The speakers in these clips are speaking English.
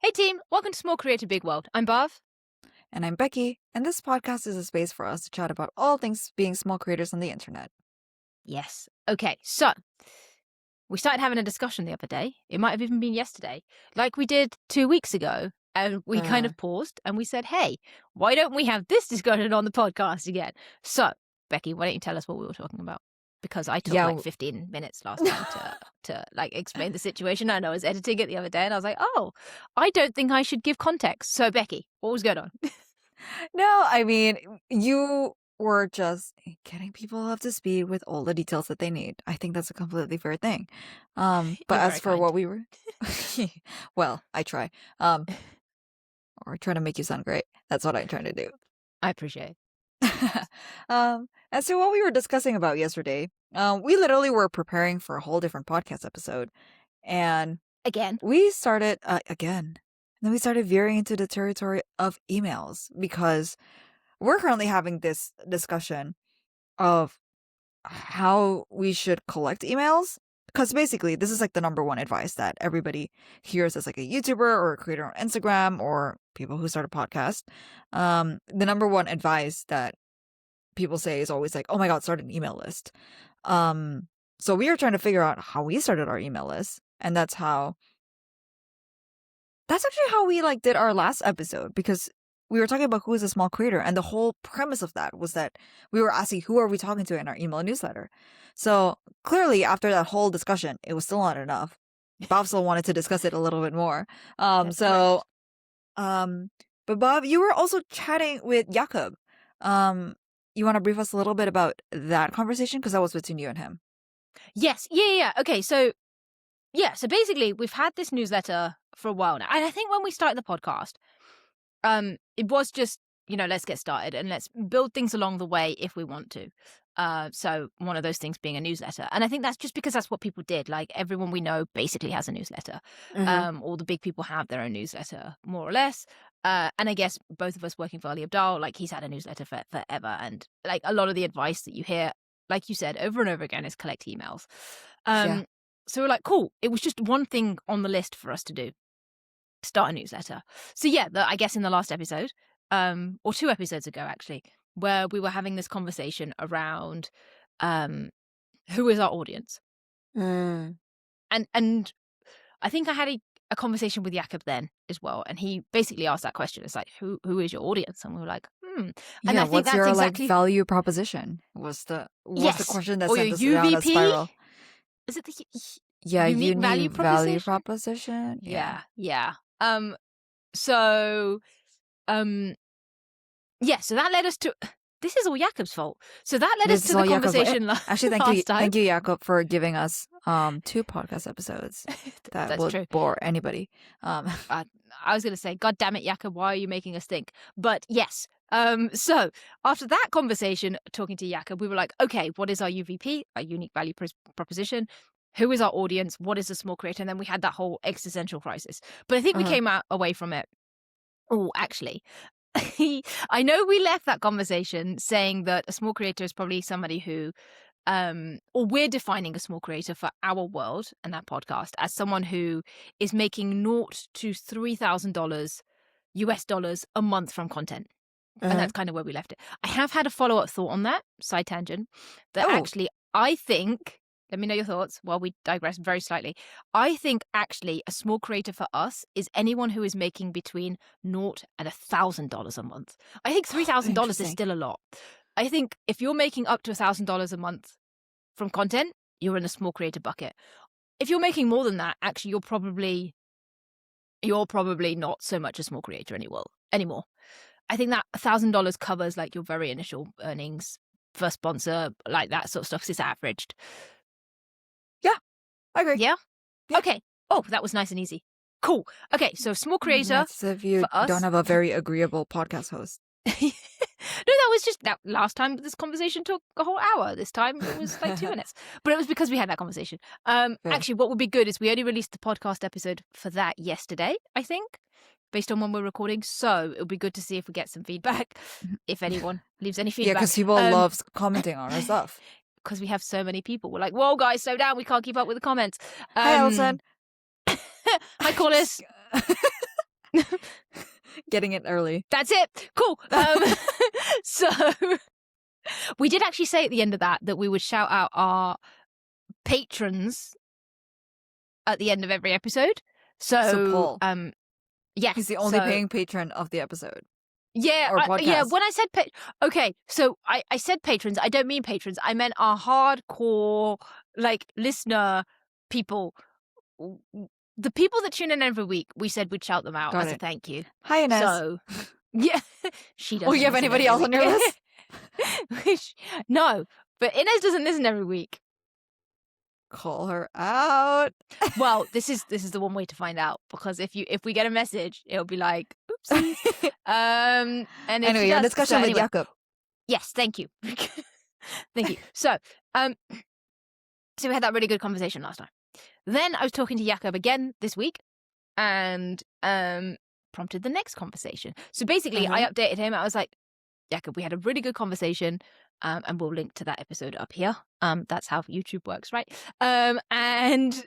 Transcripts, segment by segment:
Hey team, welcome to Small Creator Big World. I'm Bav. And I'm Becky, and this podcast is a space for us to chat about all things being small creators on the internet. Yes. Okay, so we started having a discussion the other day. It might have even been yesterday, like we did 2 weeks ago. And we kind of paused and we said, hey, why don't we have this discussion on the podcast again? So, Becky, why don't you tell us what we were talking about? Because I took like 15 minutes last time to like explain the situation. And I was editing it the other day and I was like, oh, I don't think I should give context. So, Becky, what was going on? No, I mean, you were just getting people up to speed with all the details that they need. I think that's a completely fair thing. But You're as very for kind. what we were, well, I try. Or trying to make you sound great. That's what I'm trying to do. I appreciate it. And so what we were discussing about yesterday, we literally were preparing for a whole different podcast episode, and Again. we started again. And then we started veering into the territory of emails because we're currently having this discussion of how we should collect emails. Because basically, this is like the number one advice that everybody hears as like a YouTuber or a creator on Instagram or people who start a podcast. The number one advice that people say is always like, oh my God, start an email list. So we are trying to figure out how we started our email list. And that's actually how we like did our last episode, because we were talking about who is a small creator, and the whole premise of that was that we were asking who are we talking to in our email newsletter. So clearly after that whole discussion, it was still not enough. Bob still wanted to discuss it a little bit more. But Bob, you were also chatting with Jakob. You want to brief us a little bit about that conversation, because that was between you and him? Yes. Yeah. Okay. So basically we've had this newsletter for a while now. And I think when we started the podcast, it was just, let's get started and let's build things along the way if we want to. So one of those things being a newsletter. And I think that's just because that's what people did. Like everyone we know basically has a newsletter. All the big people have their own newsletter, more or less. And I guess both of us working for Ali Abdaal, like he's had a newsletter for forever. And like a lot of the advice that you hear, like you said, over and over again is collect emails. Yeah. So we're like, cool. It was just one thing on the list for us to do. Start a newsletter. So yeah, I guess in the last episode, or 2 episodes ago actually, where we were having this conversation around who is our audience. And I think I had a conversation with Jakob then as well, and he basically asked that question. It's like, who is your audience? And we were like, And yeah, I think what's that's your exactly... like value proposition? Was the question that or sent your us down a UVP? spiral. Is it the unique value value proposition? proposition? Yeah. So that led us to... This is all Jakob's fault. So that led us to the conversation Actually, thank you, Jakob, for giving us 2 podcast episodes that would true. bore anybody. I was going to say, God damn it, Jakob, why are you making us think? But yes. So after that conversation, talking to Jakob, we were like, okay, what is our UVP, our unique value proposition? Who is our audience? What is a small creator? And then we had that whole existential crisis. But I think we came away from it. Oh, actually, I know we left that conversation saying that a small creator is probably somebody who, or we're defining a small creator for our world and that podcast as someone who is making $0 to $3,000 US dollars a month from content. And that's kind of where we left it. I have had a follow-up thought on that, side tangent, that actually I think... Let me know your thoughts while we digress very slightly. I think actually a small creator for us is anyone who is making between $0 and $1,000 a month. I think $3,000 is still a lot. I think if you're making up to $1,000 a month from content, you're in a small creator bucket. If you're making more than that, actually you're probably not so much a small creator anymore. I think that $1,000 covers like your very initial earnings, first sponsor, like that sort of stuff. It's averaged. Yeah, I agree. Yeah? Okay. Oh, that was nice and easy. Cool. Okay, so small creator. That's if you don't have a very agreeable podcast host. No, that was just that last time this conversation took a whole hour. This time it was like 2 minutes. But it was because we had that conversation. Actually, what would be good is we only released the podcast episode for that yesterday, I think, based on when we're recording. So it would be good to see if we get some feedback, if anyone leaves any feedback. Yeah, because people love commenting on our stuff. Because we have so many people. We're like, whoa, guys, slow down. We can't keep up with the comments. Hi, Alison. Hi, Corliss. Getting it early. That's it. Cool. So we did actually say at the end of that we would shout out our patrons at the end of every episode. So Paul, yes, he's the only paying patron of the episode. Yeah, or podcast. yeah. When I said okay, so I said patrons. I don't mean patrons. I meant our hardcore listener people. The people that tune in every week, we said we'd shout them out as a thank you. Hi, Inez. So, yeah, she doesn't. Will you have anybody else on your list? No, but Inez doesn't listen every week. Call her out. Well, this is the one way to find out, because if we get a message, it'll be like, oopsies. And anyway, your discussion with Jakob. Yes, thank you. Thank you. So we had that really good conversation last time. Then I was talking to Jakob again this week, and prompted the next conversation. So basically, I updated him. I was like, Jakob, we had a really good conversation, and we'll link to that episode up here. That's how YouTube works, right? And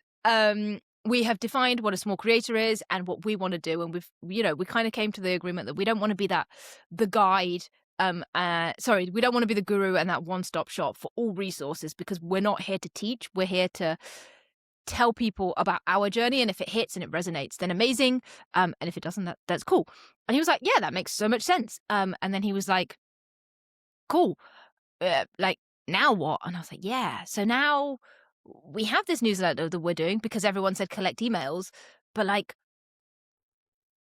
we have defined what a small creator is and what we want to do, and we kind of came to the agreement that we don't want to be the guide. We don't want to be the guru and that one-stop shop for all resources, because we're not here to teach. We're here to tell people about our journey, and if it hits and it resonates, then amazing. And if it doesn't, that's cool. And he was like, yeah, that makes so much sense. And then he was like, cool. Now what? And I was like, yeah. So now we have this newsletter that we're doing because everyone said collect emails, but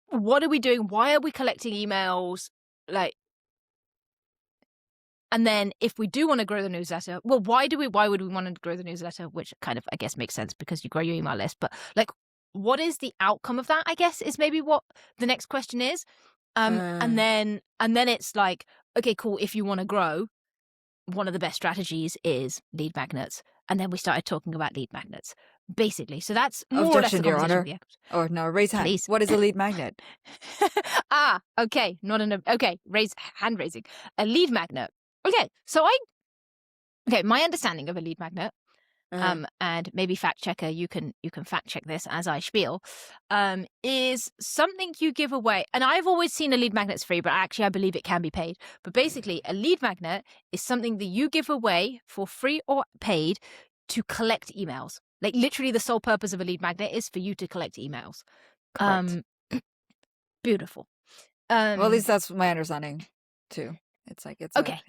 what are we doing? Why are we collecting emails? And then if we do want to grow the newsletter, well, why would we want to grow the newsletter? Which kind of, I guess, makes sense because you grow your email list. But what is the outcome of that? I guess is maybe what the next question is. And then it's like, okay, cool. If you want to grow, one of the best strategies is lead magnets. And then we started talking about lead magnets, basically. So that's more Objection, or less Your Honor. Or no, raise hand. Please. What is a lead magnet? Okay. Raise hand raising. A lead magnet. Okay, so my understanding of a lead magnet, and maybe fact checker, you can fact check this as I spiel, is something you give away. And I've always seen a lead magnet's free, but actually I believe it can be paid. But basically, a lead magnet is something that you give away for free or paid to collect emails. Literally, the sole purpose of a lead magnet is for you to collect emails. Correct. Beautiful. Well, at least that's my understanding too. It's okay.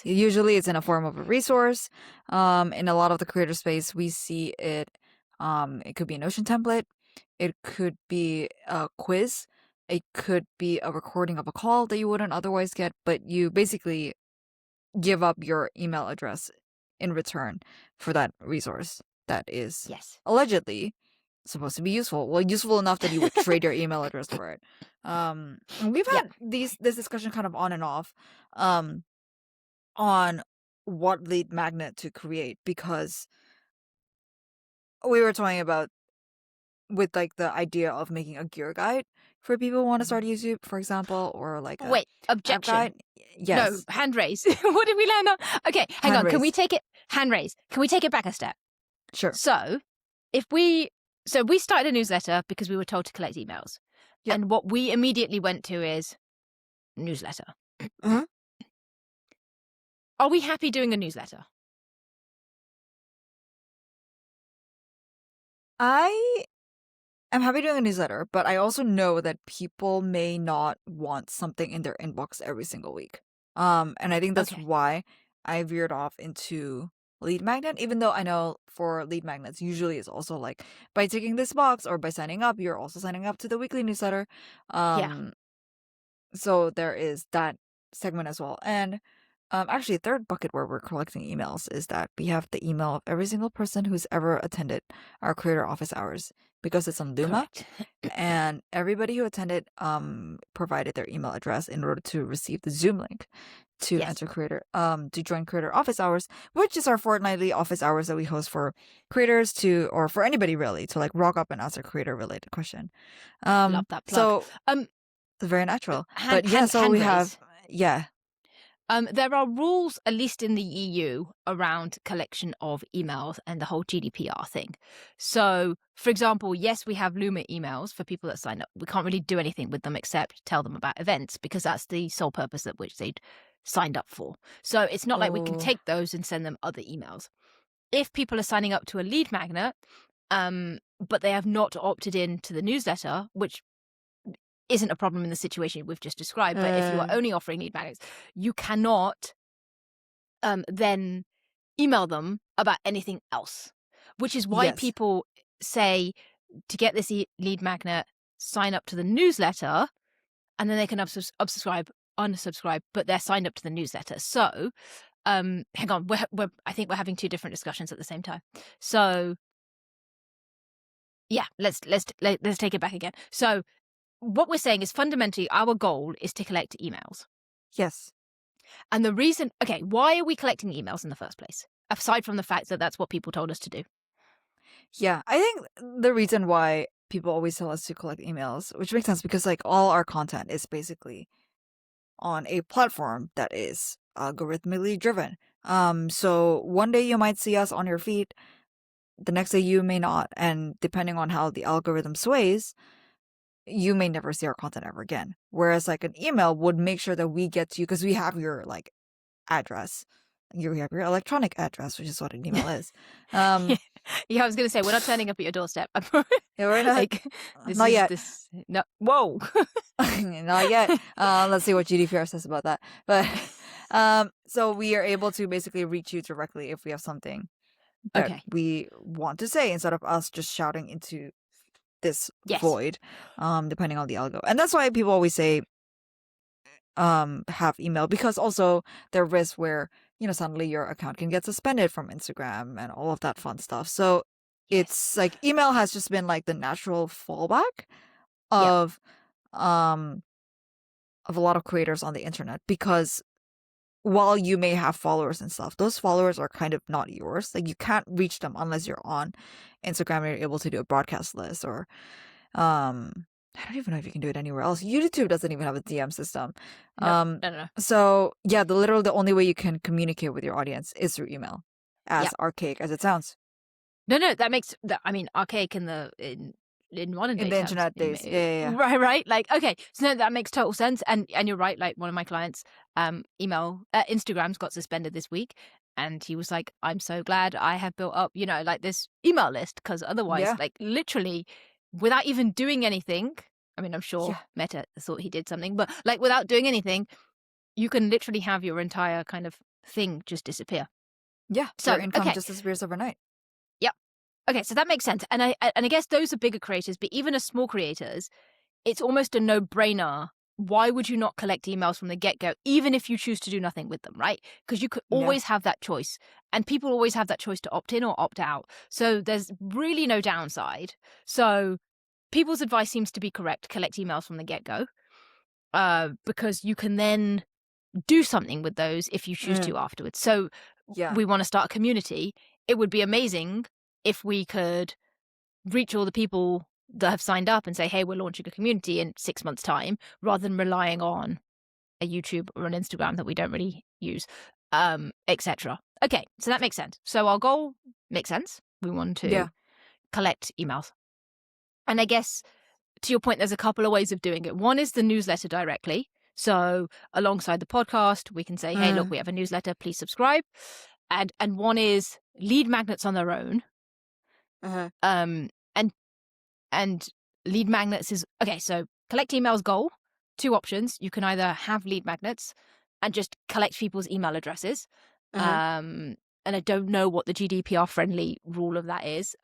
Usually it's in a form of a resource. In a lot of the creator space, we see it. It could be a Notion template. It could be a quiz. It could be a recording of a call that you wouldn't otherwise get, but you basically give up your email address in return for that resource that is allegedly supposed to be useful. Well, useful enough that you would trade your email address for it. We've had this discussion kind of on and off on what lead magnet to create, because we were talking about with the idea of making a gear guide for people who want to start YouTube, for example, or wait, objection. Guide. Yes. No, hand raise. What did we land on? Okay, hang on. Can we take it hand raise? Can we take it back a step? Sure. So we started a newsletter because we were told to collect emails. Yep. And what we immediately went to is newsletter. Mm-hmm. Are we happy doing a newsletter? I am happy doing a newsletter, but I also know that people may not want something in their inbox every single week. And I think that's why I veered off into lead magnet, even though I know for lead magnets usually it's also by ticking this box or by signing up, you're also signing up to the weekly newsletter. So there is that segment as well. And actually, a third bucket where we're collecting emails is that we have the email of every single person who's ever attended our creator office hours, because it's on Luma. And everybody who attended provided their email address in order to receive the Zoom link to enter creator to join creator office hours, which is our fortnightly office hours that we host for creators or for anybody really to rock up and ask a creator related question. Love that plug. So it's very natural. But we have There are rules, at least in the EU, around collection of emails and the whole GDPR thing. So, for example, yes, we have Luma emails for people that sign up. We can't really do anything with them except tell them about events because that's the sole purpose at which they'd signed up for. So it's not like we can Oh, take those and send them other emails. If people are signing up to a lead magnet, but they have not opted in to the newsletter, which isn't a problem in the situation we've just described, but if you are only offering lead magnets, you cannot then email them about anything else, which is why yes. people say to get this lead magnet, sign up to the newsletter, and then they can unsubscribe, but they're signed up to the newsletter. So, hang on, I think we're having two different discussions at the same time. So, yeah, let's take it back again. So, what we're saying is fundamentally our goal is to collect emails. Yes. And the reason, okay, why are we collecting emails in the first place? Aside from the fact that that's what people told us to do. Yeah. I think the reason why people always tell us to collect emails, which makes sense because like all our content is basically on a platform that is algorithmically driven. So one day you might see us on your feed, the next day you may not, and depending on how the algorithm sways, you may never see our content ever again. Whereas like an email would make sure that we get to you because we have your like address. You have your electronic address, which is what an email is. Yeah, I was going to say, we're not turning up at your doorstep. Yeah, we're not. Like, this Not is yet. this. No, whoa. Not yet. Let's see what GDPR says about that. But so we are able to basically reach you directly if we have something that Okay. we want to say instead of us just shouting into this Yes. void, depending on the algo. And that's why people always say have email, because also there are risks where, you know, suddenly your account can get suspended from Instagram and all of that fun stuff. So Yes. it's like email has just been like the natural fallback Yep. of a lot of creators on the internet, because while you may have followers and stuff, those followers are kind of not yours. Like you can't reach them unless you're on Instagram and you're able to do a broadcast list, or I don't even know if you can do it anywhere else. YouTube doesn't even have a DM system. No. No. So yeah, the only way you can communicate with your audience is through email, as Yep. archaic as it sounds. No, that makes that. I mean, archaic in modern day In the terms, internet days. Yeah. right. Like, okay, so no, that makes total sense. And you're right. Like, one of my clients, Instagram's got suspended this week, and he was like, "I'm so glad I have built up, you know, like this email list, because otherwise, Yeah. like, literally, without even doing anything. I mean, I'm sure Yeah. Meta thought he did something, but like, without doing anything, you can literally have your entire kind of thing just disappear. Yeah. So, Your income okay. just disappears overnight. Okay, so that makes sense. And I guess those are bigger creators, but even as small creators, it's almost a no-brainer. Why would you not collect emails from the get-go, even if you choose to do nothing with them, right? Because you could Yeah. always have that choice. And people always have that choice to opt in or opt out. So there's really no downside. So people's advice seems to be correct. Collect emails from the get-go. Because you can then do something with those if you choose to afterwards. So Yeah. we want to start a community. It would be amazing if we could reach all the people that have signed up and say, hey, we're launching a community in 6 months' time, rather than relying on a YouTube or an Instagram that we don't really use, etc. Okay, so that makes sense. So our goal makes sense. We want to collect emails. And I guess, to your point, there's a couple of ways of doing it. One is the newsletter directly. So alongside the podcast, we can say, hey, look, we have a newsletter, please subscribe. And one is lead magnets on their own. And lead magnets is okay. So collect emails goal, 2 options. You can either have lead magnets and just collect people's email addresses. And I don't know what the GDPR friendly rule of that is,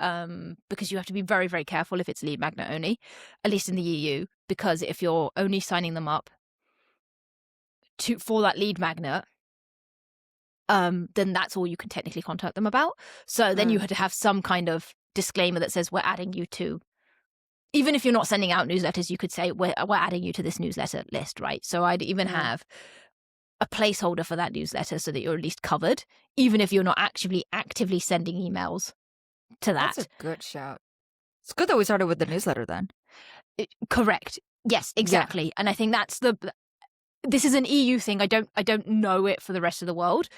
because you have to be very, very careful if it's lead magnet only, at least in the EU, because if you're only signing them up for that lead magnet, then that's all you can technically contact them about. So then you had to have some kind of disclaimer that says we're adding you to, even if you're not sending out newsletters, you could say we're adding you to this newsletter list, right? So I'd even have a placeholder for that newsletter so that you're at least covered, even if you're not actually actively sending emails to that. That's a good shout. It's good that we started with the newsletter then. Correct. Yes, exactly. And I think that's this is an EU thing. I don't know it for the rest of the world,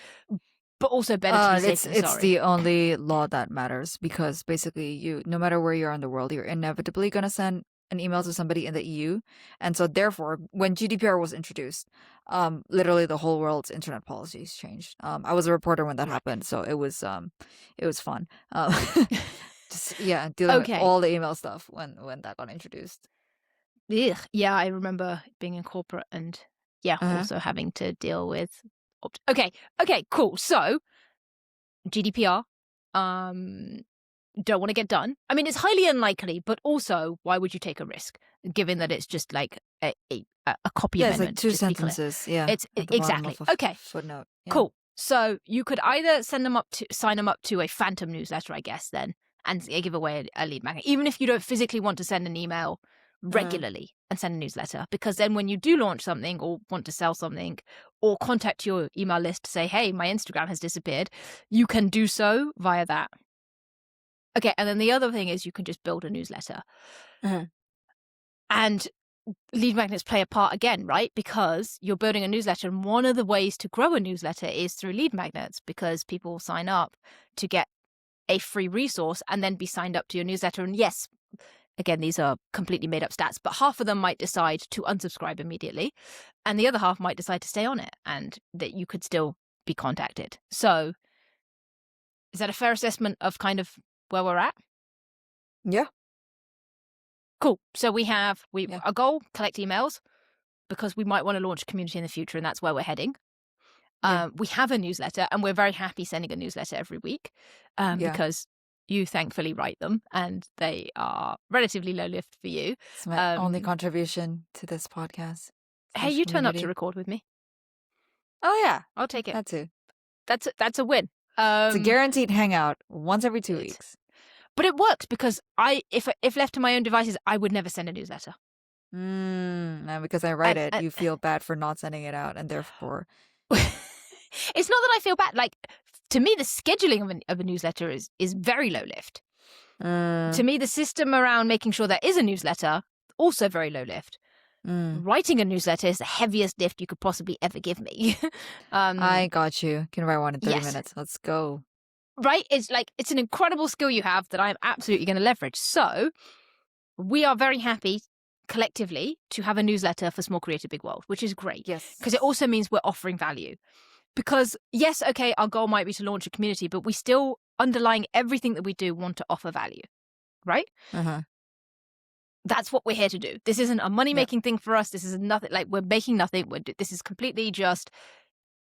but also better to be safe than It's sorry. the only law that matters because basically no matter where you are in the world, you're inevitably gonna send an email to somebody in the EU, and so therefore, when GDPR was introduced, literally the whole world's internet policies changed. I was a reporter when that happened, so it was fun. Just dealing with Okay. all the email stuff when that got introduced. Ugh. Yeah, I remember being in corporate and Uh-huh. also having to deal with. Okay, cool. So GDPR, don't want to get done. I mean, it's highly unlikely, but also, why would you take a risk given that it's just like a copy Yeah, it's like amendment? two just to be clear. sentences. Yeah, It's at the bottom exactly of a okay. footnote. Yeah. Cool. So you could either sign them up to a phantom newsletter, I guess, then, and give away a lead magnet, even if you don't physically want to send an email regularly and send a newsletter, because then when you do launch something or want to sell something or contact your email list to say, hey, my Instagram has disappeared, you can do so via that. Okay, and then the other thing is you can just build a newsletter. And lead magnets play a part again, right? Because you're building a newsletter, and one of the ways to grow a newsletter is through lead magnets, because people sign up to get a free resource and then be signed up to your newsletter. And yes, again, these are completely made up stats, but half of them might decide to unsubscribe immediately, and the other half might decide to stay on it, and that you could still be contacted. So is that a fair assessment of kind of where we're at? Yeah. Cool. So we have Yeah. a goal, collect emails, because we might want to launch a community in the future, and that's where we're heading. Yeah. We have a newsletter, and we're very happy sending a newsletter every week Yeah. because you thankfully write them, and they are relatively low lift for you. It's my only contribution to this podcast. Hey, slash you turn up to community. record with me. Oh yeah, I'll take it. that too. That's a win. It's a guaranteed hangout once every 2 weeks. But it works because if left to my own devices, I would never send a newsletter. And because I write it, you feel bad for not sending it out, and therefore, it's not that I feel bad. Like, to me, the scheduling of a newsletter is very low lift. To me, the system around making sure there is a newsletter, also very low lift. Writing a newsletter is the heaviest lift you could possibly ever give me. I got you. Can write one in 30 Yes. minutes. Let's go. Right? It's an incredible skill you have that I'm absolutely going to leverage. So we are very happy collectively to have a newsletter for Small Creative Big World, which is great. Yes. Because it also means we're offering value. Because yes, okay, our goal might be to launch a community, but we still, underlying everything that we do, want to offer value, right? That's what we're here to do. This isn't a money-making thing for us. This is nothing, like, we're making nothing. This is completely just,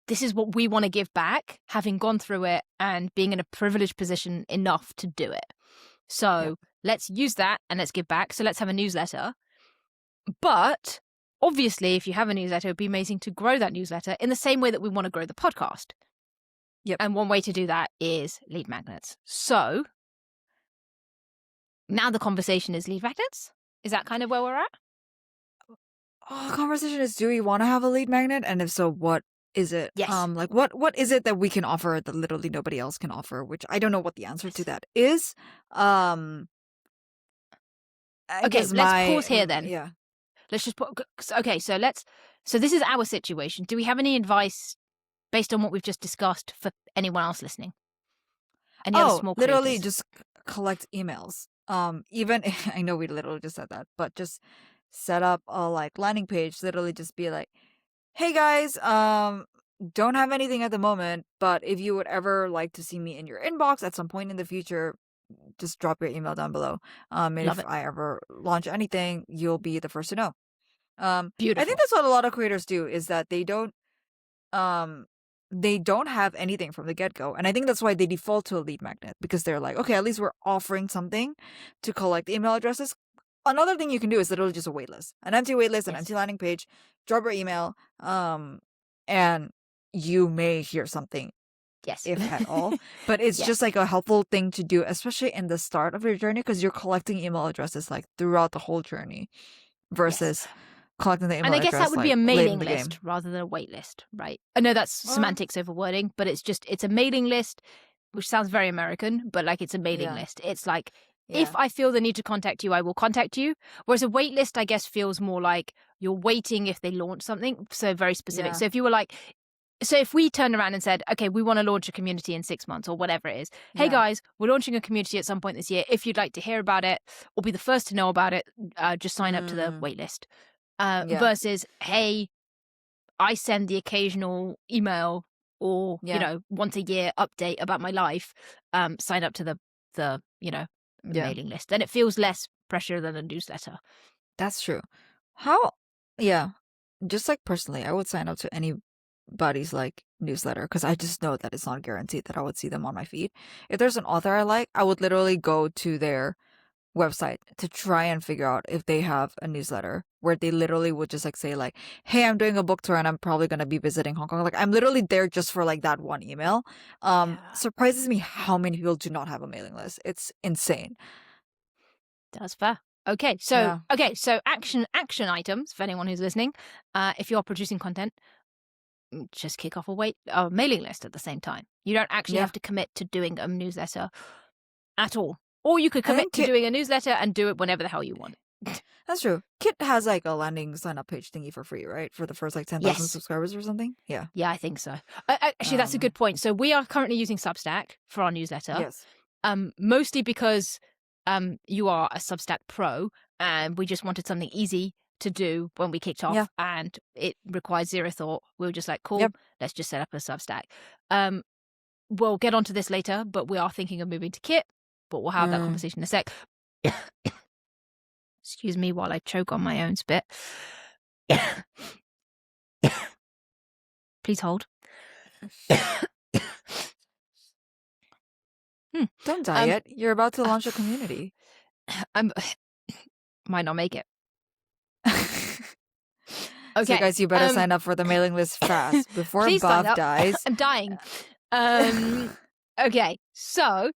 this is what we want to give back, having gone through it and being in a privileged position enough to do it. So let's use that and let's give back. So let's have a newsletter. But obviously, if you have a newsletter, it'd be amazing to grow that newsletter in the same way that we want to grow the podcast. Yep. And one way to do that is lead magnets. So now the conversation is lead magnets. Is that kind of where we're at? The conversation is: do we want to have a lead magnet, and if so, what is it? Yes. Like what is it that we can offer that literally nobody else can offer? Which I don't know what the answer to that is. Okay, let's pause here then. Yeah. Let's just put. Okay, so this is our situation. Do we have any advice based on what we've just discussed for anyone else listening? Any other small literally creators? just collect emails. Even I know we literally just said that, but just set up a landing page. Literally just be like, hey guys, don't have anything at the moment, but if you would ever like to see me in your inbox at some point in the future, just drop your email down below. And Love if it. I ever launch anything, you'll be the first to know. Beautiful. I think that's what a lot of creators do, is that they don't have anything from the get-go, and I think that's why they default to a lead magnet, because they're like, okay, at least we're offering something to collect email addresses. Another thing you can do is literally just a waitlist, an empty waitlist, an empty landing page. Drop your email, and you may hear something, yes, if at all. But it's Yes. just like a helpful thing to do, especially in the start of your journey, because you're collecting email addresses like throughout the whole journey, versus collecting the email And I guess address, that would be a like, late in mailing the list game. rather than a wait list, right? I know that's semantics over wording, but it's a mailing list, which sounds very American, but like it's a mailing Yeah. list. It's like if Yeah. I feel the need to contact you, I will contact you. Whereas a wait list, I guess, feels more like you're waiting if they launch something. So very specific. Yeah. So if you were like, so if we turned around and said, okay, we want to launch a community in 6 months or whatever it is. Hey Yeah. guys, we're launching a community at some point this year. If you'd like to hear about it or be the first to know about it, just sign up to the wait list. Yeah. Versus, hey, I send the occasional email or, Yeah. once a year update about my life, sign up to the Yeah. mailing list. Then it feels less pressure than a newsletter. That's true. Yeah. Just like personally, I would sign up to anybody's like newsletter because I just know that it's not guaranteed that I would see them on my feed. If there's an author I like, I would literally go to their website to try and figure out if they have a newsletter where they literally would just like say like, hey, I'm doing a book tour and I'm probably gonna be visiting Hong Kong. Like I'm literally there just for like that one email. Yeah. Surprises me how many people do not have a mailing list. It's insane. That's fair. Okay, so Yeah. action items for anyone who's listening. If you're producing content, just kick off a mailing list at the same time. You don't actually Yeah. have to commit to doing a newsletter at all. Or you could I commit think to doing a newsletter and do it whenever the hell you want. That's true. Kit has like a landing sign up page thingy for free, right? For the first like 10,000 Yes. subscribers or something. Yeah. Yeah, I think so. Actually, that's a good point. So we are currently using Substack for our newsletter. Yes. Mostly because you are a Substack pro and we just wanted something easy to do when we kicked off, Yeah. and it requires zero thought. We were just like, cool, Yep. let's just set up a Substack. We'll get onto this later, but we are thinking of moving to Kit, but we'll have that conversation in a sec. Excuse me while I choke on my own spit. Please hold. Don't die yet. You're about to launch a community. Might not make it. So Okay. guys, you better sign up for the mailing list fast before Please sign Bob up. dies. I'm dying. Okay. So,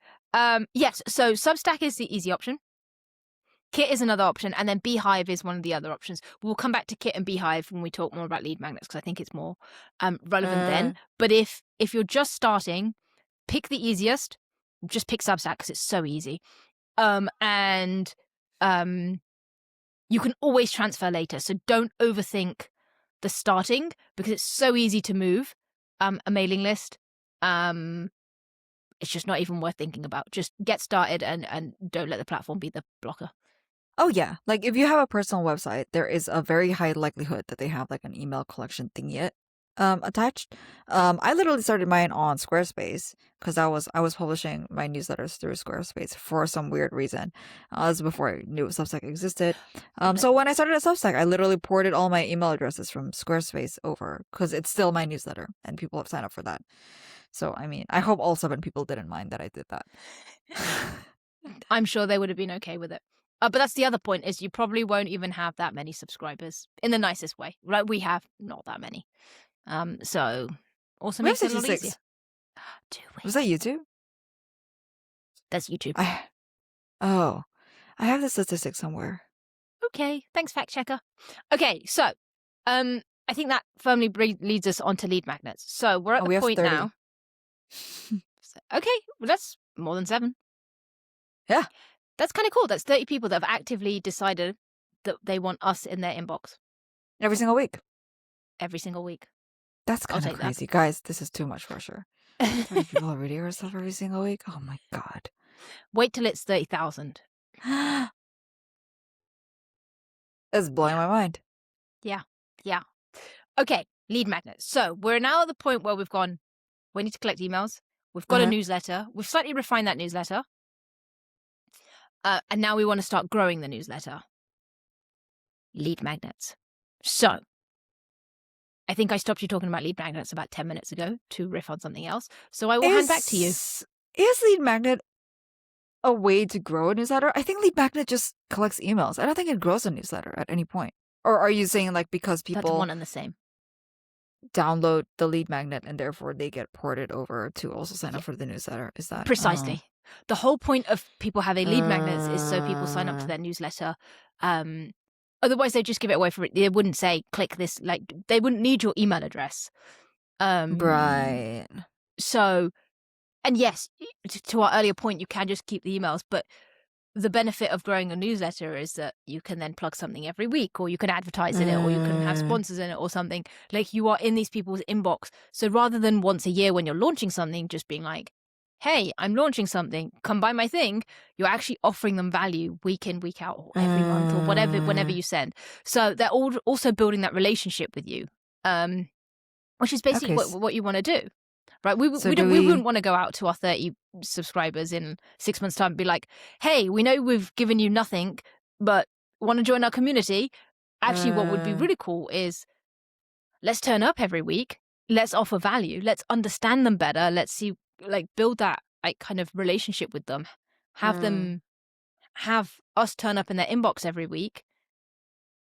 yes. So Substack is the easy option. Kit is another option, and then Beehive is one of the other options. We'll come back to Kit and Beehive when we talk more about lead magnets because I think it's more relevant then. But if you're just starting, pick the easiest. Just pick Substack because it's so easy. And you can always transfer later. So don't overthink the starting because it's so easy to move a mailing list. It's just not even worth thinking about. Just get started and don't let the platform be the blocker. Oh yeah, like if you have a personal website, there is a very high likelihood that they have like an email collection thingy attached. I literally started mine on Squarespace because I was publishing my newsletters through Squarespace for some weird reason. This was before I knew Substack existed. So when I started at Substack, I literally ported all my email addresses from Squarespace over because it's still my newsletter and people have signed up for that. So I mean, I hope all 7 people didn't mind that I did that. I'm sure they would have been okay with it. But that's the other point is you probably won't even have that many subscribers in the nicest way. Like we have not that many. So also We have makes it a lot 66. easier. Do we? Was that YouTube? That's YouTube. I have the statistics somewhere. Okay, thanks, fact checker. Okay, so I think that firmly leads us onto lead magnets. So we're at we the have point 30. now. Okay, well, that's more than 7. Yeah. That's kind of cool. That's 30 people that have actively decided that they want us in their inbox Every single week. every single week. That's I'll kind of take that. crazy. Guys, this is too much pressure. 30 people are reading our stuff every single week? Oh my god. Wait till it's 30,000. That's blowing my mind. Yeah. Okay, lead magnets. So we're now at the point where we've gone, we need to collect emails. We've got a newsletter. We've slightly refined that newsletter. And now we want to start growing the newsletter. Lead magnets. So I think I stopped you talking about lead magnets about 10 minutes ago to riff on something else. So I will hand back to you. Is lead magnet a way to grow a newsletter? I think lead magnet just collects emails. I don't think it grows a newsletter at any point. Or are you saying like because That's people one and the same. download the lead magnet and therefore they get ported over to also sign up for the newsletter? Is that Precisely. The whole point of people having lead magnets is so people sign up to their newsletter. Otherwise, they just give it away for it. They wouldn't say click this. Like they wouldn't need your email address. Right. So, and yes, to our earlier point, you can just keep the emails, but the benefit of growing a newsletter is that you can then plug something every week, or you can advertise in it, or you can have sponsors in it or something. Like, you are in these people's inbox. So rather than once a year when you're launching something, just being like, hey, I'm launching something, come buy my thing, you're actually offering them value week in, week out, or every month, or whatever, whenever you send. So they're all also building that relationship with you, which is basically Okay. what you want to do. Right, we So we wouldn't want to go out to our 30 subscribers in 6 months' time and be like, "Hey, we know we've given you nothing, but want to join our community?" Actually, what would be really cool is, let's turn up every week, let's offer value, let's understand them better, let's see, like, build that like kind of relationship with them, have them have us turn up in their inbox every week,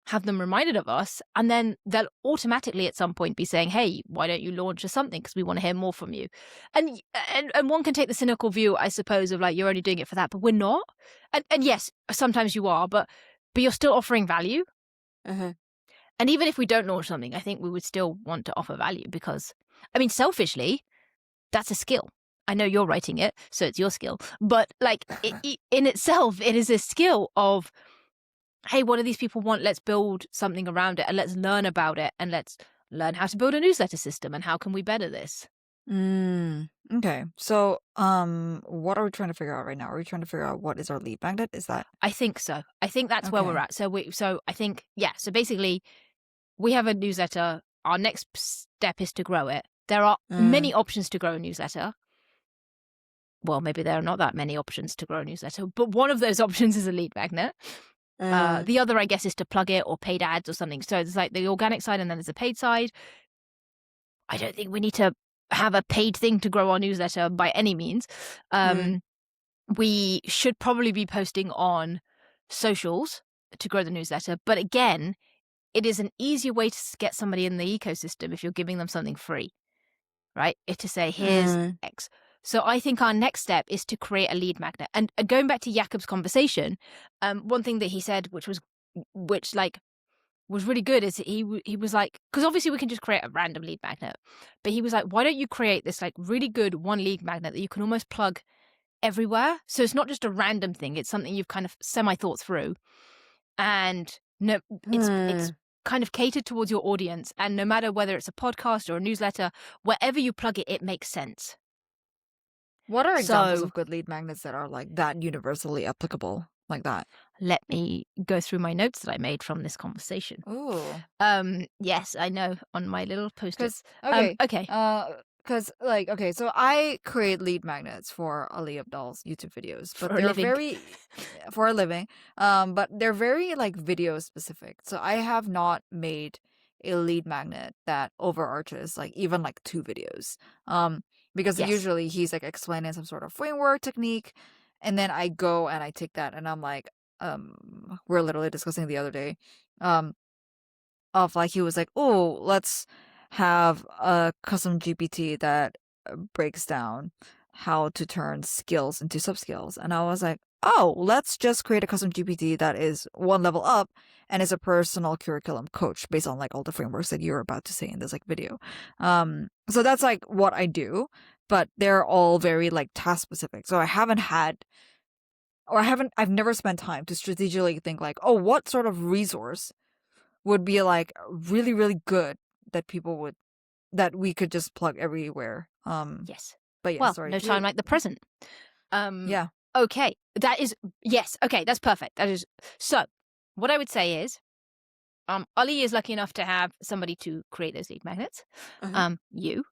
have them reminded of us, and then they'll automatically at some point be saying, hey, why don't you launch something, because we want to hear more from you. And one can take the cynical view, I suppose, of like, you're only doing it for that, but we're not. And yes, sometimes you are, but you're still offering value. And even if we don't launch something, I think we would still want to offer value, because, I mean, selfishly, that's a skill. I know you're writing it, so it's your skill, but like in itself, it is a skill of, hey, what do these people want? Let's build something around it, and let's learn about it, and let's learn how to build a newsletter system, and how can we better this? Okay. So, what are we trying to figure out right now? Are we trying to figure out what is our lead magnet? Is that I think so. I think that's where we're okay? at. So I think, yeah. So basically, we have a newsletter. Our next step is to grow it. There are many options to grow a newsletter. Well, maybe there are not that many options to grow a newsletter, but one of those options is a lead magnet. The other, I guess, is to plug it or paid ads or something. So there's like the organic side, and then there's a paid side. I don't think we need to have a paid thing to grow our newsletter by any means. We should probably be posting on socials to grow the newsletter. But again, it is an easier way to get somebody in the ecosystem if you're giving them something free, right? It to say, here's X. So I think our next step is to create a lead magnet. And going back to Jakob's conversation, one thing that he said, which was really good, is he was like, because obviously we can just create a random lead magnet, but he was like, why don't you create this like really good one lead magnet that you can almost plug everywhere? So it's not just a random thing; it's something you've kind of semi thought through, and no, it's kind of catered towards your audience. And no matter whether it's a podcast or a newsletter, wherever you plug it, it makes sense. What are examples So of good lead magnets that are like that universally applicable like that? let me go through my notes that I made from this conversation. Oh, Yes, I know, on my little post-its. okay, Okay. okay, so I create lead magnets for Ali Abdal's YouTube videos, but For a they're living. very for a living. But they're very like video specific. So I have not made a lead magnet that overarches like even like 2 videos. Because Yes. usually he's like explaining some sort of framework technique, and then I go and I take that and I'm like, we're literally discussing the other day, of like he was like, oh, let's have a custom GPT that breaks down how to turn skills into subskills. And I was like, oh, let's just create a custom GPT that is one level up and is a personal curriculum coach based on like all the frameworks that you're about to say in this like video. So that's like what I do, but they're all very like task specific. So I've never spent time to strategically think like, oh, what sort of resource would be like really, really good that we could just plug everywhere. Yes. But yeah, Well, sorry. no time like the present. Yeah. Okay. That is, yes. Okay. That's perfect. That is. So what I would say is, Ollie is lucky enough to have somebody to create those lead magnets. You.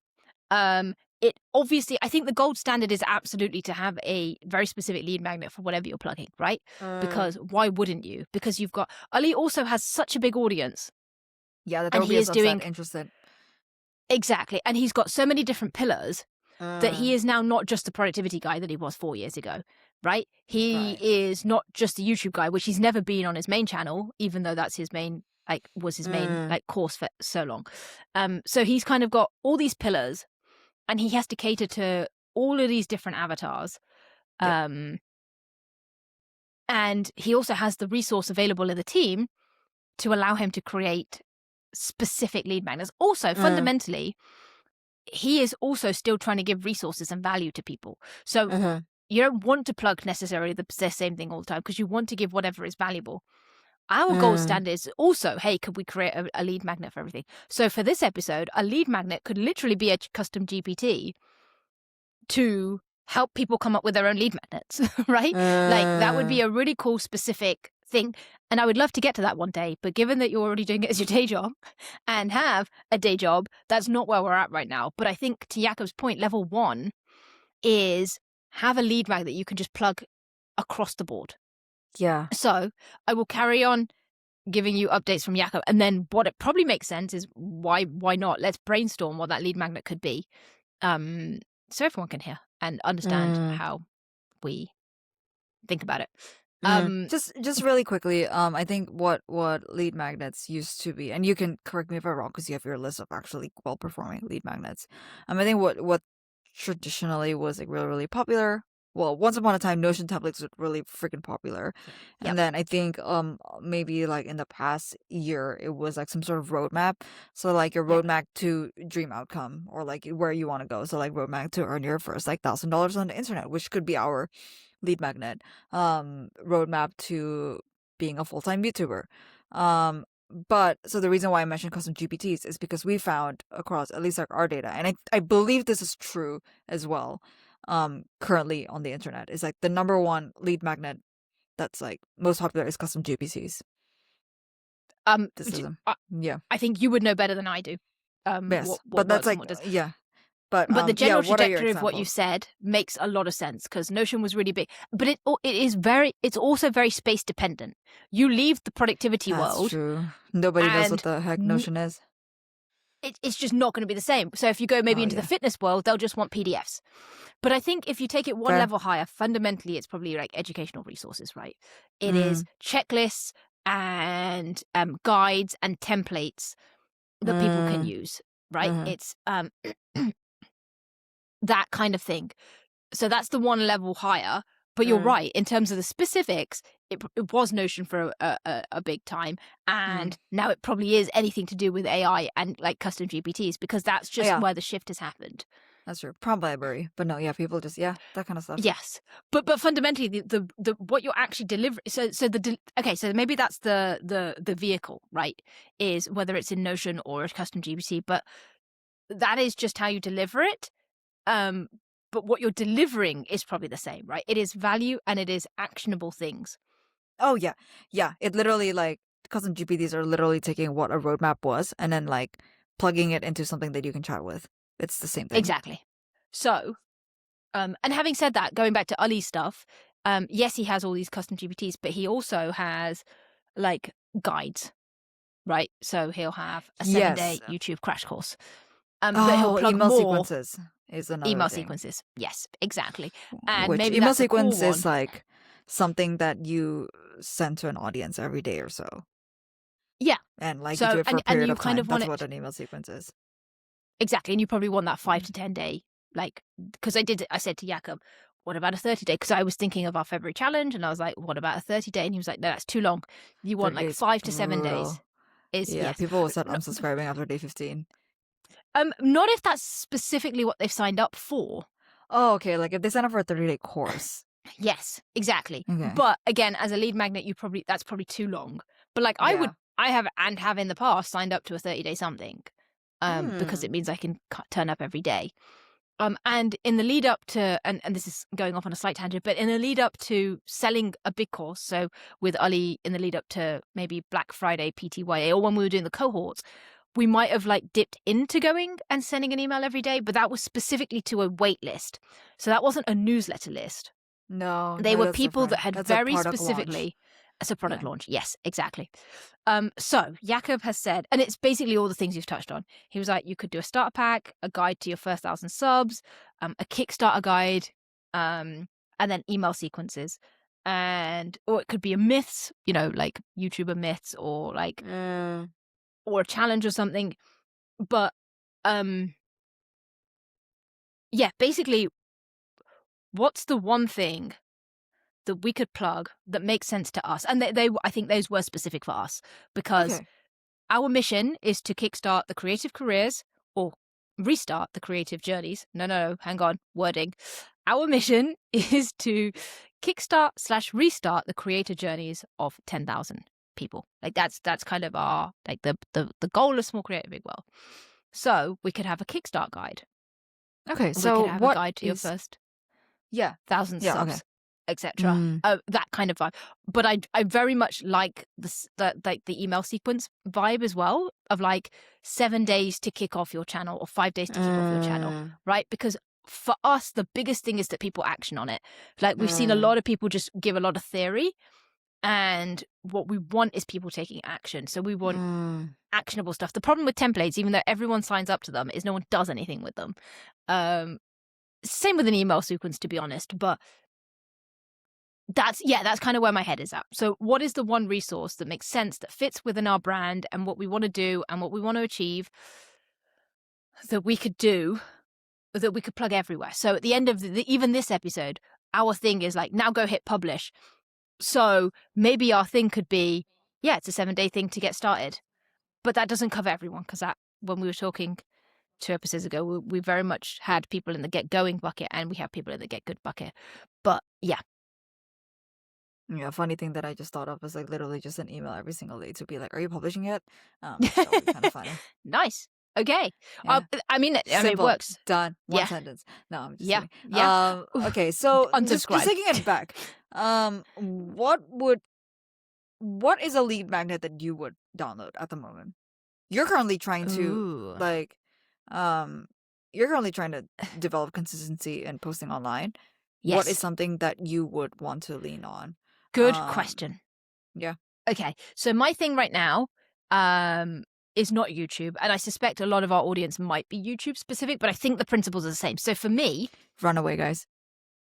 It obviously, I think the gold standard is absolutely to have a very specific lead magnet for whatever you're plugging, right? Because why wouldn't you? Because you've got, Ali also has such a big audience. Yeah, that And there will be he a is subset doing interested. exactly, and he's got so many different pillars that he is now not just the productivity guy that he was 4 years ago, right? He Right. is not just the YouTube guy, which he's never been on his main channel, even though that's his main, like, was his main like course for so long. So he's kind of got all these pillars, and he has to cater to all of these different avatars. Yep. And he also has the resource available in the team to allow him to create specific lead magnets. Also, fundamentally, he is also still trying to give resources and value to people. So you don't want to plug necessarily the same thing all the time because you want to give whatever is valuable. Our gold standard is also, hey, could we create a lead magnet for everything? So for this episode, a lead magnet could literally be a custom GPT to help people come up with their own lead magnets, right? Like that would be a really cool specific thing. And I would love to get to that one day. But given that you're already doing it as your day job and have a day job, that's not where we're at right now. But I think to Jakob's point, level 1 is have a lead magnet you can just plug across the board. Yeah. So I will carry on giving you updates from Jakob. And then what it probably makes sense is why not? Let's brainstorm what that lead magnet could be. So everyone can hear and understand how we think about it. Just really quickly, I think what lead magnets used to be, and you can correct me if I'm wrong because you have your list of actually well performing lead magnets. I think what traditionally was like really, really popular. Well, once upon a time, Notion templates were really freaking popular, and then I think maybe like in the past year it was like some sort of roadmap. So like your roadmap to dream outcome or like where you want to go. So like roadmap to earn your first like $1,000 on the internet, which could be our lead magnet. Roadmap to being a full-time YouTuber. But so the reason why I mentioned custom GPTs is because we found across at least like our data, and I believe this is true as well. Currently on the internet is like the number one lead magnet that's like most popular is custom GPTs. Yeah. I think you would know better than I do. Yes, but that's like yeah. But the general what are your trajectory of what you examples? said makes a lot of sense because Notion was really big, but it's also very space dependent. You leave the productivity That's world, true. Nobody knows what and the heck Notion is. it's just not going to be the same. So if you go maybe into the fitness world, they'll just want PDFs. But I think if you take it one level higher, fundamentally, it's probably like educational resources, right? It is checklists and guides and templates that people can use, right? It's that kind of thing. So that's the one level higher. But you're right. In terms of the specifics, it was Notion for a big time. And now it probably is anything to do with AI and like custom GPTs because that's just where the shift has happened. That's true. Prompt library. But no, yeah, people just, that kind of stuff. Yes. But fundamentally, the what you're actually delivering. So maybe that's the vehicle, right? Is whether it's in Notion or a custom GPT. But that is just how you deliver it. But what you're delivering is probably the same, right? It is value and it is actionable things. Oh, yeah. Yeah. It literally, like, custom GPTs are literally taking what a roadmap was and then, like, plugging it into something that you can chat with. It's the same thing. Exactly. So, and having said that, going back to Ali's stuff, yes, he has all these custom GPTs, but he also has, like, guides, right? So he'll have a 7-day YouTube crash course. But he'll plug email more sequences is another email thing. sequences. Yes, exactly. And which maybe email that's sequence cool is like something that you send to an audience every day or so. Yeah. And like you do it for a period of time. That's what an email sequence is. Exactly. And you probably want that 5 to 10 day, like, because I said to Jakob, what about a 30-day? Because I was thinking of our February challenge and I was like, what about a 30-day? And he was like, no, that's too long. You want like 5 to 7 days. People will start unsubscribing after day 15. Not if that's specifically what they've signed up for. Oh, okay. Like if they sign up for a 30-day course. Yes, exactly. Okay. But again, as a lead magnet, that's probably too long. But like I have in the past signed up to a 30-day something, because it means I can turn up every day. And in the lead up to, and this is going off on a slight tangent, but in the lead up to selling a big course, so with Ali in the lead up to maybe Black Friday PTYA, or when we were doing the cohorts, we might have like dipped into going and sending an email every day, but that was specifically to a wait list. So that wasn't a newsletter list. No, they were people that had very specifically launch. As a product launch. Yes, exactly. So Jakob has said, and it's basically all the things you've touched on. He was like, you could do a starter pack, a guide to your first 1,000 subs, a Kickstarter guide, and then email sequences. Or it could be a myths, like YouTuber myths or like, or a challenge or something. But, yeah, basically, what's the one thing that we could plug that makes sense to us? And I think those were specific for us because our mission is to kickstart the creative careers or restart the creative journeys. No, hang on, wording. Our mission is to kickstart/restart the creator journeys of 10,000 people. Like that's kind of our like the goal of Small Creative Big Well. So we could have a Kickstart guide. Okay, We so could have a what guide to your is first yeah 1,000 yeah okay subs, etc. That kind of vibe. But I very much like the email sequence vibe as well, of like 7 days to kick off your channel or 5 days to kick off your channel, right? Because for us, the biggest thing is that people action on it. Like we've seen a lot of people just give a lot of theory, and what we want is people taking action. So we want actionable stuff. The problem with templates, even though everyone signs up to them, is no one does anything with them. Same with an email sequence, to be honest, but that's kind of where my head is at. So what is the one resource that makes sense, that fits within our brand and what we want to do and what we want to achieve, that we could do, that we could plug everywhere? So at the end of even this episode, our thing is like, now go hit publish. So maybe our thing could be, it's a 7-day thing to get started, but that doesn't cover everyone, because that, when we were talking 2 episodes ago, we very much had people in the get going bucket and we have people in the get good bucket. But yeah, funny thing that I just thought of was like literally just an email every single day to be like, are you publishing yet? That would be kind of funny. Nice. Okay. Yeah. I mean, it Simple. works. Done. One Yeah. sentence. No, I'm just Yeah. kidding. Yeah. Okay, so just Unsubscribe. taking it back. What is a lead magnet that you would download at the moment? You're currently trying to Ooh. like you're currently trying to develop consistency in posting online. Yes. What is something that you would want to lean on? Good question. Yeah. Okay. So my thing right now is not YouTube, and I suspect a lot of our audience might be YouTube specific, but I think the principles are the same. So for me, Run away, guys.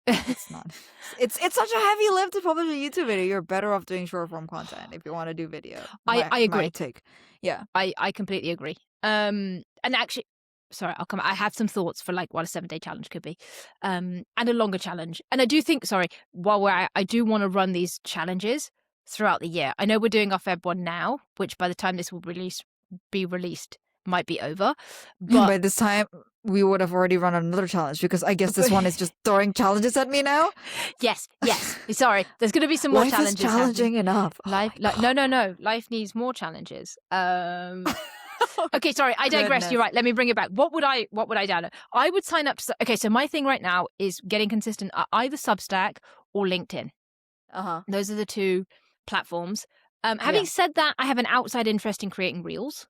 It's not. It's such a heavy lift to publish a YouTube video. You're better off doing short form content if you want to do video. I agree. My take. Yeah. I completely agree. And actually, sorry, I have some thoughts for like what a 7-day challenge could be, and a longer challenge. And I do think, I do want to run these challenges throughout the year. I know we're doing our Feb one now, which by the time this will be released might be over. But by this time, we would have already run another challenge, because I guess this one is just throwing challenges at me now. Yes. Sorry, there's going to be some more Life challenges. is challenging enough. No. Life needs more challenges. Okay, sorry, I digress. Goodness. You're right. Let me bring it back. What would I download? I would sign up to. Okay, so my thing right now is getting consistent at either Substack or LinkedIn. Those are the 2 platforms. Having said that, I have an outside interest in creating reels.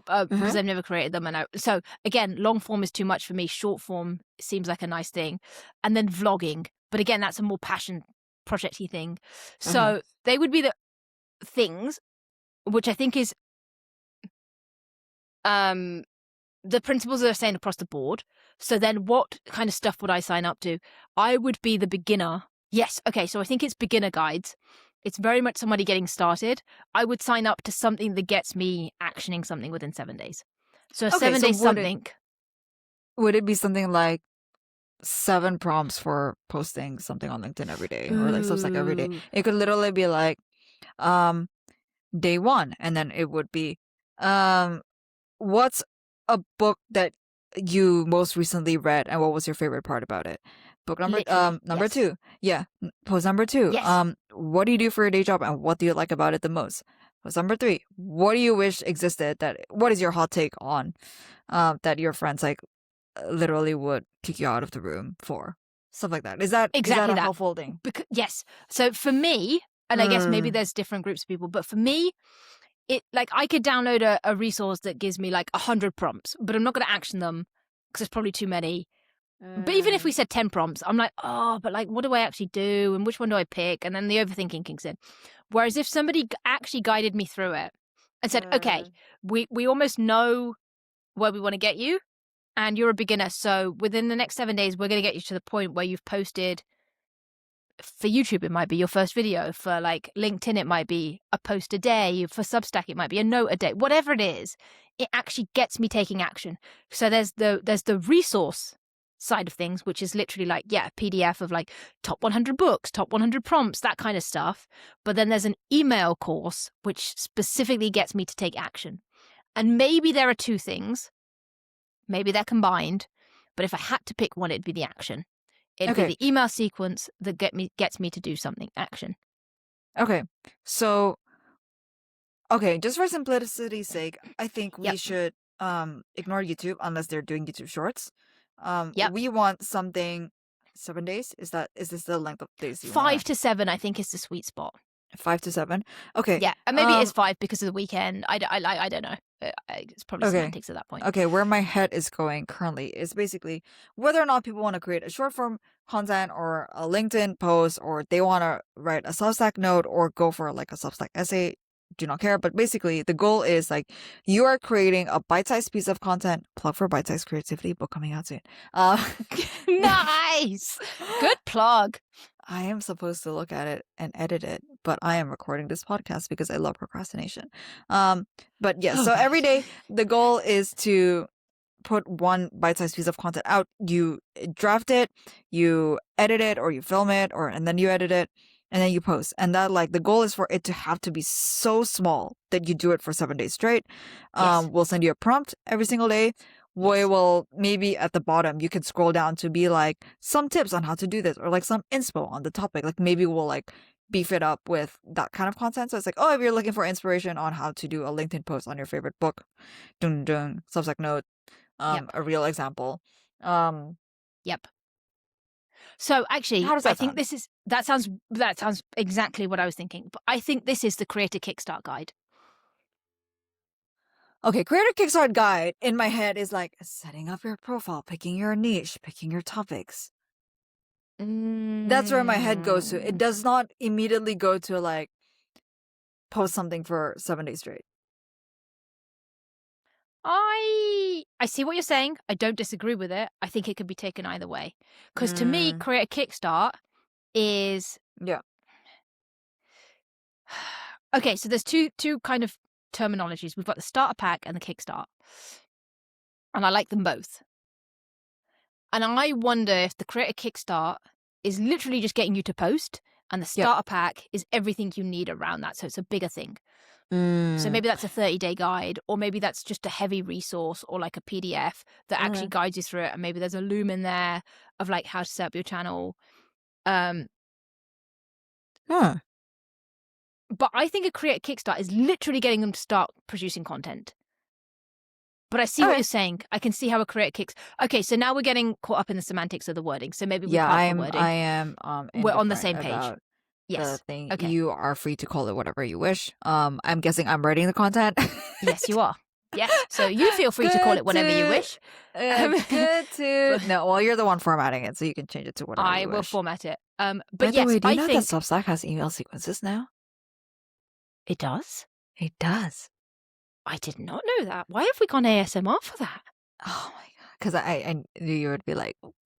Because I've never created them, so again, long form is too much for me. Short form seems like a nice thing, and then vlogging. But again, that's a more passion projecty thing. So they would be the things, which I think is the principles that are saying across the board. So then, what kind of stuff would I sign up to? I would be the beginner. Yes, okay. So I think it's beginner guides. It's very much somebody getting started. I would sign up to something that gets me actioning something within 7 days. So a 7-day something. Would it be something like 7 prompts for posting something on LinkedIn every day, or like Substack every day? It could literally be like, day 1, and then it would be, what's a book that you most recently read, and what was your favorite part about it? Book number number yes. 2. Yeah. Post number 2. Yes. What do you do for your day job, and what do you like about it the most? Post number 3. What do you wish existed? What is your hot take on that your friends like literally would kick you out of the room for? Stuff like that. Is that Exactly a that. helpful thing? Yes. So for me, and I guess maybe there's different groups of people, but for me, it like I could download a resource that gives me like 100 prompts, but I'm not going to action them because there's probably too many. But even if we said 10 prompts, I'm like, but like, what do I actually do? And which one do I pick? And then the overthinking kicks in. Whereas if somebody actually guided me through it and said, okay, we almost know where we want to get you, and you're a beginner. So within the next 7 days, we're going to get you to the point where you've posted. For YouTube, it might be your first video. For like LinkedIn, it might be a post a day. For Substack, it might be a note a day. Whatever it is, it actually gets me taking action. So there's the resource side of things, which is literally like, PDF of like top 100 books, top 100 prompts, that kind of stuff. But then there's an email course, which specifically gets me to take action. And maybe there are 2 things. Maybe they're combined, but if I had to pick one, it'd be the action. It'd Okay. be the email sequence that gets me to do something. Action. Okay. So, okay, just for simplicity's sake, I think we Yep. should ignore YouTube unless they're doing YouTube Shorts. Yep. We want something 7 days. Is this the length of days you 5 want? to 7, I think, is the sweet spot. 5 to 7. Okay. Yeah, and maybe it is 5 because of the weekend. I don't know. It's probably Okay. semantics at that point. Okay, where my head is going currently is basically whether or not people want to create a short form content or a LinkedIn post, or they want to write a Substack note or go for like a Substack essay. Do not care. But basically, the goal is like you are creating a bite-sized piece of content. Plug for bite-sized creativity, book coming out soon. Nice. Good plug. I am supposed to look at it and edit it, but I am recording this podcast because I love procrastination. But yeah, so every day the goal is to put one bite-sized piece of content out. You draft it, you edit it, or you film it, and then you edit it, and then you post. And that like the goal is for it to have to be so small that you do it for 7 days straight. Yes. We'll send you a prompt every single day. We will maybe at the bottom you can scroll down to be like some tips on how to do this, or like some inspo on the topic. Like maybe we'll like beef it up with that kind of content. So it's like, oh, if you're looking for inspiration on how to do a LinkedIn post on your favorite book, dun dun, Substack note, Yep. a real example. Yep. So actually, How does that I think sound? that sounds exactly what I was thinking. But I think this is the Creator Kickstart guide. Okay, Creator Kickstart guide in my head is like setting up your profile, picking your niche, picking your topics. That's where my head goes to. It does not immediately go to like post something for 7 days straight. I see what you're saying. I don't disagree with it. I think it could be taken either way. Because to me, Create a Kickstart is Yeah. okay. So there's two kind of terminologies. We've got the starter pack and the Kickstart, and I like them both. And I wonder if the Create a Kickstart is literally just getting you to post, and the starter pack is everything you need around that. So it's a bigger thing. So maybe that's a 30-day guide, or maybe that's just a heavy resource or like a PDF that actually guides you through it. And maybe there's a loom in there of like how to set up your channel. But I think a Create a Kickstart is literally getting them to start producing content. But I see what you're saying. I can see how a Create a Kickstart. Okay, so now we're getting caught up in the semantics of the wording. So maybe we the wording. I am. We're on the same page. About Yes. the thing. Okay. You are free to call it whatever you wish. I'm guessing I'm writing the content. Yes, you are. Yes. So you feel free to call it whatever you wish. Good to no. Well, you're the one formatting it, so you can change it to whatever I you will wish. format it. But By yes, the way, do you I know think that Substack has email sequences now? it does. It does. I did not know that. Why have we gone ASMR for that? Oh my god! Because I knew you would be like,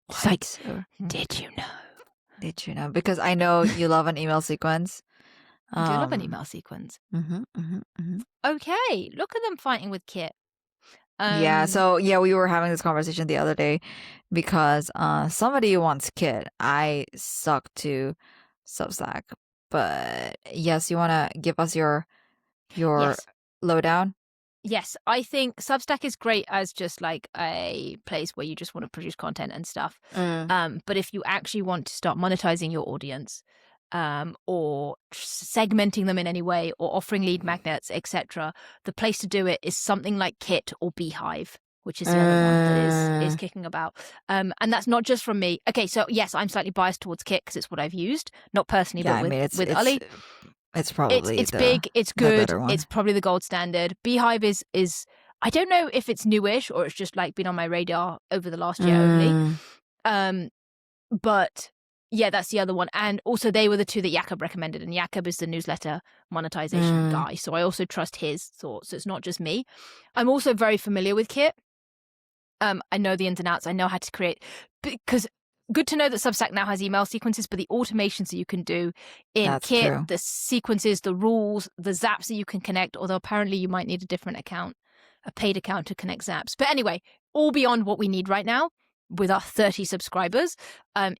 It's like, what? did you know? Did you know? Because I know you love an email sequence. I do love an email sequence. Okay, look at them fighting with Kit. Yeah, so yeah, we were having this conversation the other day because somebody wants Kit. I suck to Substack, but yes, you want to give us your Yes. lowdown? Yes, I think Substack is great as just like a place where you just want to produce content and stuff. But if you actually want to start monetizing your audience, or segmenting them in any way, or offering lead magnets, etc., the place to do it is something like Kit or Beehive, which is the other one that is kicking about. And that's not just from me. Okay, so yes, I'm slightly biased towards Kit because it's what I've used, not personally, Yeah, but with Ollie. It's probably it's big, it's good, better one. it's probably the gold standard. Beehive is I don't know if it's newish or it's just like been on my radar over the last year only. But yeah, that's the other one. And also they were the two that Jakob recommended, and Jakob is the newsletter monetization guy. So I also trust his thoughts. So it's not just me. I'm also very familiar with Kit. I know the ins and outs. I know how to create, because good to know that Substack now has email sequences, but the automations that you can do in That's Kit, true. the sequences, the rules, the zaps that you can connect, although apparently you might need a different account, a paid account to connect zaps. But anyway, all beyond what we need right now with our 30 subscribers.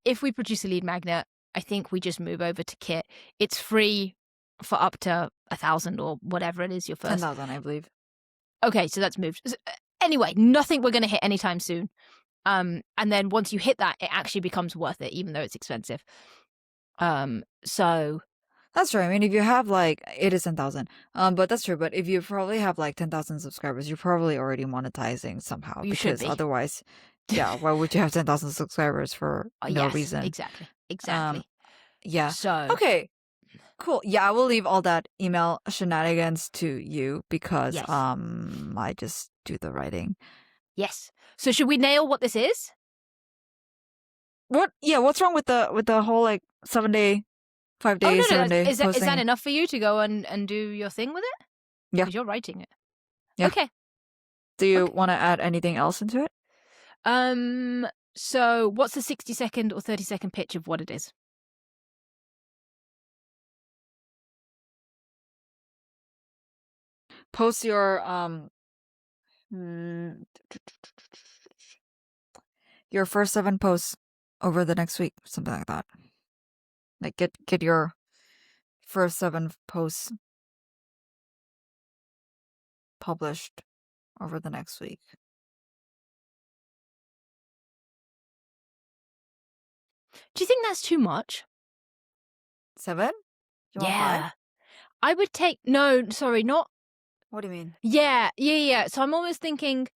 If we produce a lead magnet, I think we just move over to Kit. It's free for up to 1,000 or whatever it is your first. 10,000, I believe. Okay, so that's moved. Anyway, nothing we're going to hit anytime soon. And then once you hit that, it actually becomes worth it, even though it's expensive. So That's true. I mean, if you have like, it is 10,000. But that's true. But if you probably have like 10,000 subscribers, you're probably already monetizing somehow. You should Because be. otherwise, yeah, why would you have 10,000 subscribers for no yes, reason? exactly. Yeah. So Okay. Cool. Yeah, I will leave all that email shenanigans to you because Yes. I just do the writing. yes. So should we nail what this is? What? Yeah. What's wrong with the whole like 7-day, 5 Oh days, no, 7-day is that posting? enough for you to go and do your thing with it? Yeah. Because you're writing it. Yeah. Okay. Do you Okay. want to add anything else into it? So what's the 60-second or 30-second pitch of what it is? Post your your first 7 posts over the next week, something like that. Like get your first 7 posts published over the next week. Do you think that's too much? 7? You want 5? Yeah. I would take no, sorry, not What do you mean? Yeah. So I'm almost thinking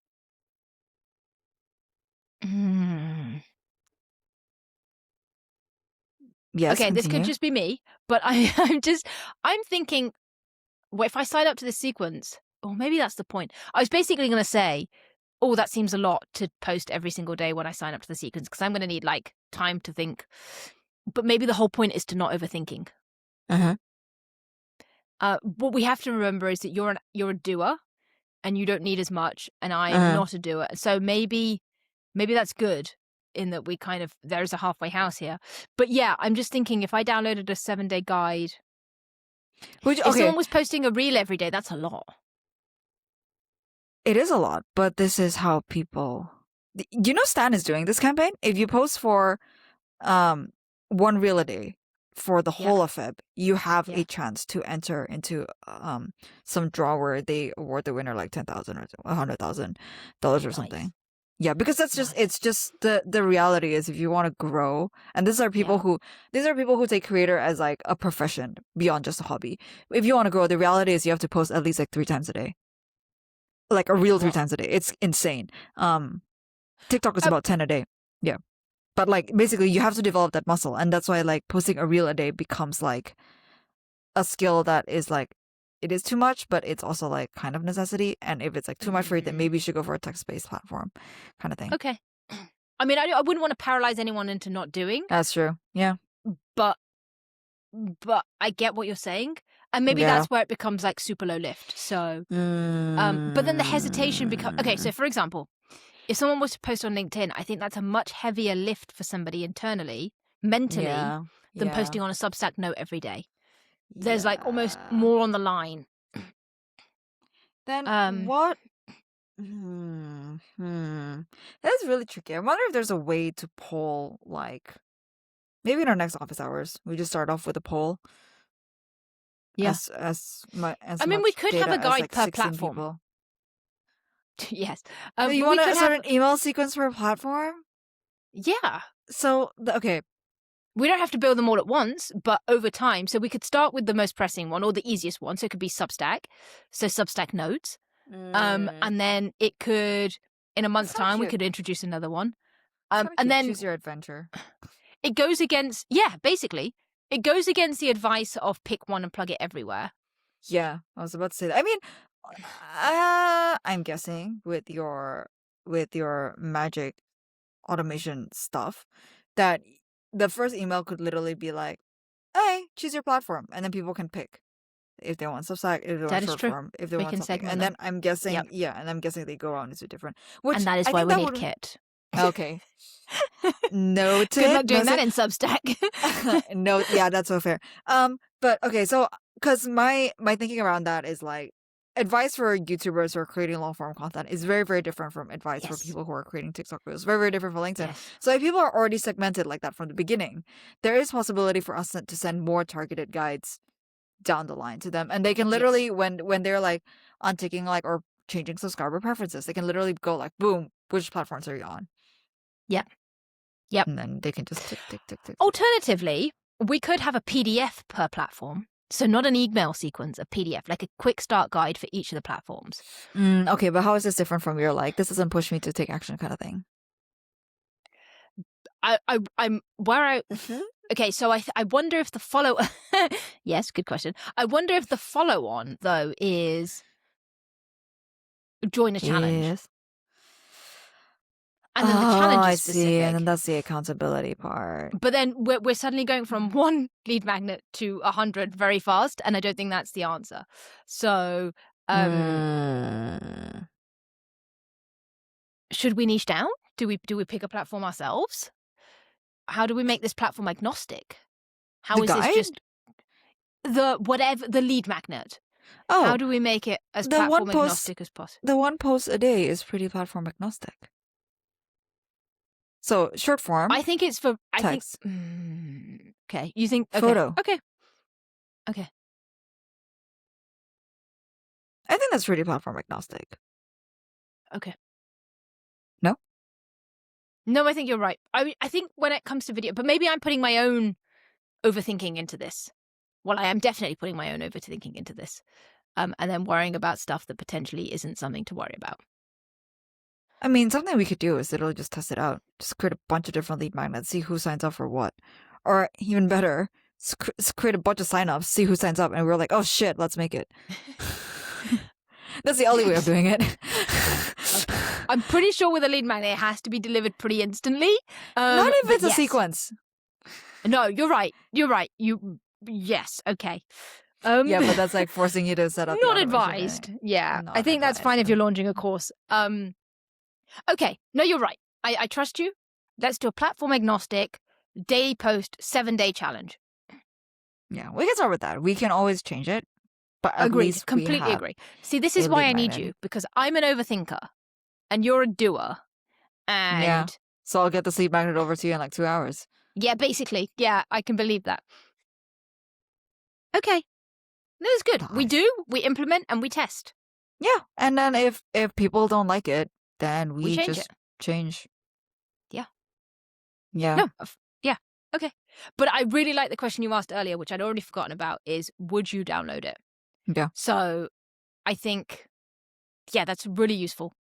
Yes. okay, this could Continue. just be me, but I'm thinking, well, if I sign up to this sequence, or maybe that's the point. I was basically going to say, oh, that seems a lot to post every single day when I sign up to the sequence because I'm going to need like time to think. But maybe the whole point is to not overthinking. Uh-huh. What we have to remember is that you're a doer, and you don't need as much, and I'm Uh-huh. not a doer. So maybe that's good in that we kind of there's a halfway house here. But yeah, I'm just thinking if I downloaded a 7-day guide, if someone was posting a reel every day, that's a lot. It is a lot, but this is how people. You know, Stan is doing this campaign. If you post for 1 reel a day for the whole of Feb, you have a chance to enter into some draw where they award the winner like $10,000 or $100,000 or something. Yeah, because that's just it's just the reality is if you want to grow, and these are people who take creator as like a profession beyond just a hobby. If you want to grow, the reality is you have to post at least like 3 times a day. Like a real 3 times a day. It's insane. TikTok is about 10 a day. Yeah. But like basically you have to develop that muscle, and that's why like posting a reel a day becomes like a skill that is like it is too much, but it's also like kind of necessity. And if it's like too much for you, then maybe you should go for a text-based platform kind of thing. Okay. I mean, I wouldn't want to paralyze anyone into not doing. That's true. Yeah. But I get what you're saying. And maybe that's where it becomes like super low lift. So but then the hesitation becomes okay, so for example, if someone was to post on LinkedIn, I think that's a much heavier lift for somebody internally, mentally, than posting on a Substack note every day. There's like almost more on the line. Then what? That's really tricky. I wonder if there's a way to poll, like maybe in our next office hours, we just start off with a poll. Yeah. I mean, we could have a guide like per 16 platform. people. Yes. So you want to start an email sequence for a platform? Yeah. So okay. We don't have to build them all at once, but over time. So we could start with the most pressing one or the easiest one. So it could be Substack. So Substack notes. And then it could, in a month's time, we could introduce another one. And then choose your adventure. It goes against, basically, it goes against the advice of pick one and plug it everywhere. Yeah, I was about to say that. I mean, I'm guessing with your magic automation stuff that the first email could literally be like, "Hey, choose your platform," and then people can pick if they want Substack, if they want short form, if they want something. And then I'm guessing, and I'm guessing they go on into different. And that is why we need Kit. Okay. Noted. Good luck doing that in Substack. No, yeah, that's so fair. But okay, so because my thinking around that is like advice for YouTubers who are creating long form content is very, very different from advice for people who are creating TikTok videos. Very, very different for LinkedIn. So if people are already segmented like that from the beginning, there is possibility for us to send more targeted guides down the line to them, and they can literally when they're like unticking like or changing subscriber preferences. They can literally go like, boom, which platforms are you on? Yep. And then they can just tick, tick, tick, tick. Alternatively, we could have a PDF per platform. So not an email sequence, a PDF, like a quick start guide for each of the platforms. Okay, but how is this different from your like, this doesn't push me to take action kind of thing? I'm where I okay. So I wonder if the follow. Yes, good question. I wonder if the follow on though is join a challenge, Yes. and then the challenge I is see, specific. and then that's the accountability part. But then we're suddenly going from one lead magnet to 100 very fast, and I don't think that's the answer. So should we niche down? Do we pick a platform ourselves? How do we make this platform agnostic? How The is guide? this just the lead magnet? How Oh, do we make it as the one platform post- agnostic as possible? the one post a day is pretty platform agnostic. So short form, I think it's for text, okay, you think okay. photo. Okay. I think that's pretty platform agnostic. Okay. No? No, I think you're right. I think when it comes to video, but maybe I'm putting my own overthinking into this. Well, I am definitely putting my own overthinking into this. And then worrying about stuff that potentially isn't something to worry about. I mean, something we could do is literally just test it out. Just create a bunch of different lead magnets, see who signs up for what. Or even better, create a bunch of signups, see who signs up, and we're like, oh shit, let's make it. That's the only way of doing it. I'm pretty sure with a lead magnet, it has to be delivered pretty instantly. Not if but it's a yes. sequence. No, you're right. Yes, okay. Yeah, but that's like forcing you to set up. Not advised. Yeah, Not I think that's fine if advised. you're launching a course. Okay, no, you're right. I trust you. Let's do a platform agnostic daily post 7-day challenge. Yeah, we can start with that. We can always change it. But at Agreed. least Completely agree. See, this is a why lead I need magnet. you, because I'm an overthinker and you're a doer. And Yeah. So I'll get the lead magnet over to you in like 2 hours. yeah, basically. Yeah, I can believe that. Okay. That's good. We Nice. do, we implement, and we test. Yeah, and then if people don't like it, then we change just it. change. Yeah. Yeah. No, yeah, okay. But I really like the question you asked earlier, which I'd already forgotten about, is would you download it? Yeah. So I think, yeah, that's really useful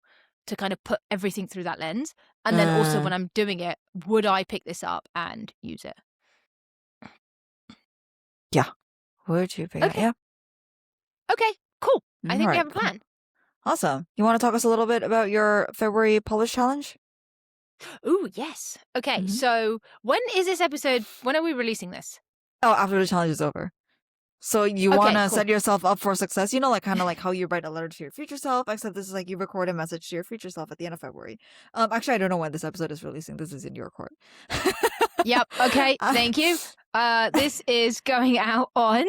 to kind of put everything through that lens. And then also when I'm doing it, would I pick this up and use it? Would you pick it? Okay. Yeah. Okay, cool. I think we Alright, have a cool. plan. Awesome. You want to talk us a little bit about your February Polish challenge? Ooh, yes. Okay, Mhm. so when is this episode? When are we releasing this? Oh, after the challenge is over. So you Okay, want to cool. set yourself up for success. You know, like kind of like how you write a letter to your future self, except this is like you record a message to your future self at the end of February. Actually, I don't know when this episode is releasing. This is in your court. Yep, okay, thank you. This is going out on,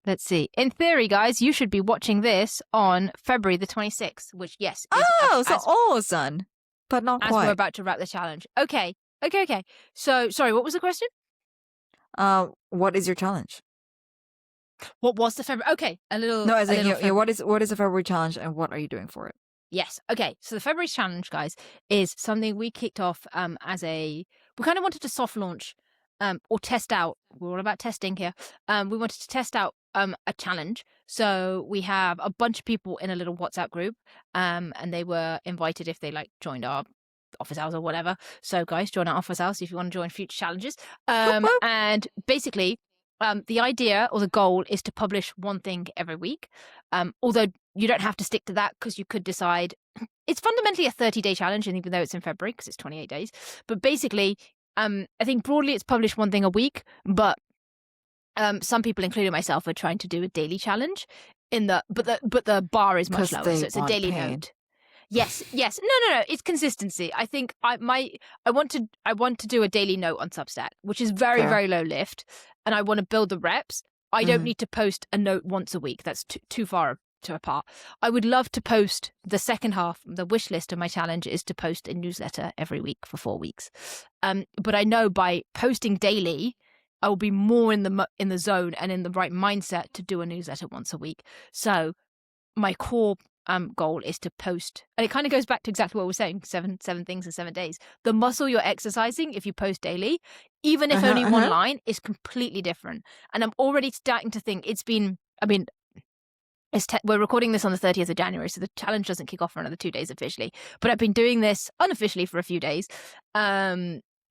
let's see. In theory, guys, you should be watching this on February the 26th, which, yes, is Oh, so as, almost done, but not as we're quite. about to wrap the challenge. Okay. So, sorry, what was the question? What is your challenge? What was the February? Okay, No, as in, little what is the February challenge and what are you doing for it? Yes. Okay. So the February challenge, guys, is something we kicked off we kind of wanted to soft launch or test out. We're all about testing here. We wanted to test out a challenge. So we have a bunch of people in a little WhatsApp group, and they were invited if they like joined our office hours or whatever. So guys, join our office hours if you want to join future challenges. Whoop, whoop. And basically, the idea or the goal is to publish one thing every week. Although you don't have to stick to that because you could decide it's fundamentally a 30-day challenge, and even though it's in February because it's 28 days. But basically, I think broadly it's publish one thing a week, but some people, including myself, are trying to do a daily challenge but the bar is much 'Cause lower, they so it's a want daily pain. note. Yes. No. It's consistency. I think I want to do a daily note on Substack, which is very, Fair. very low lift, and I want to build the reps. I don't Mhm. need to post a note once a week. That's too far to apart. I would love to post the second half. The wish list of my challenge is to post a newsletter every week for 4 weeks. But I know by posting daily, I will be more in the zone and in the right mindset to do a newsletter once a week. So my core goal is to post, and it kind of goes back to exactly what we were saying, seven things in 7 days. The muscle you're exercising if you post daily, even if only one line, is completely different. And I'm already starting to think we're recording this on the 30th of January, so the challenge doesn't kick off for another 2 days officially. But I've been doing this unofficially for a few days,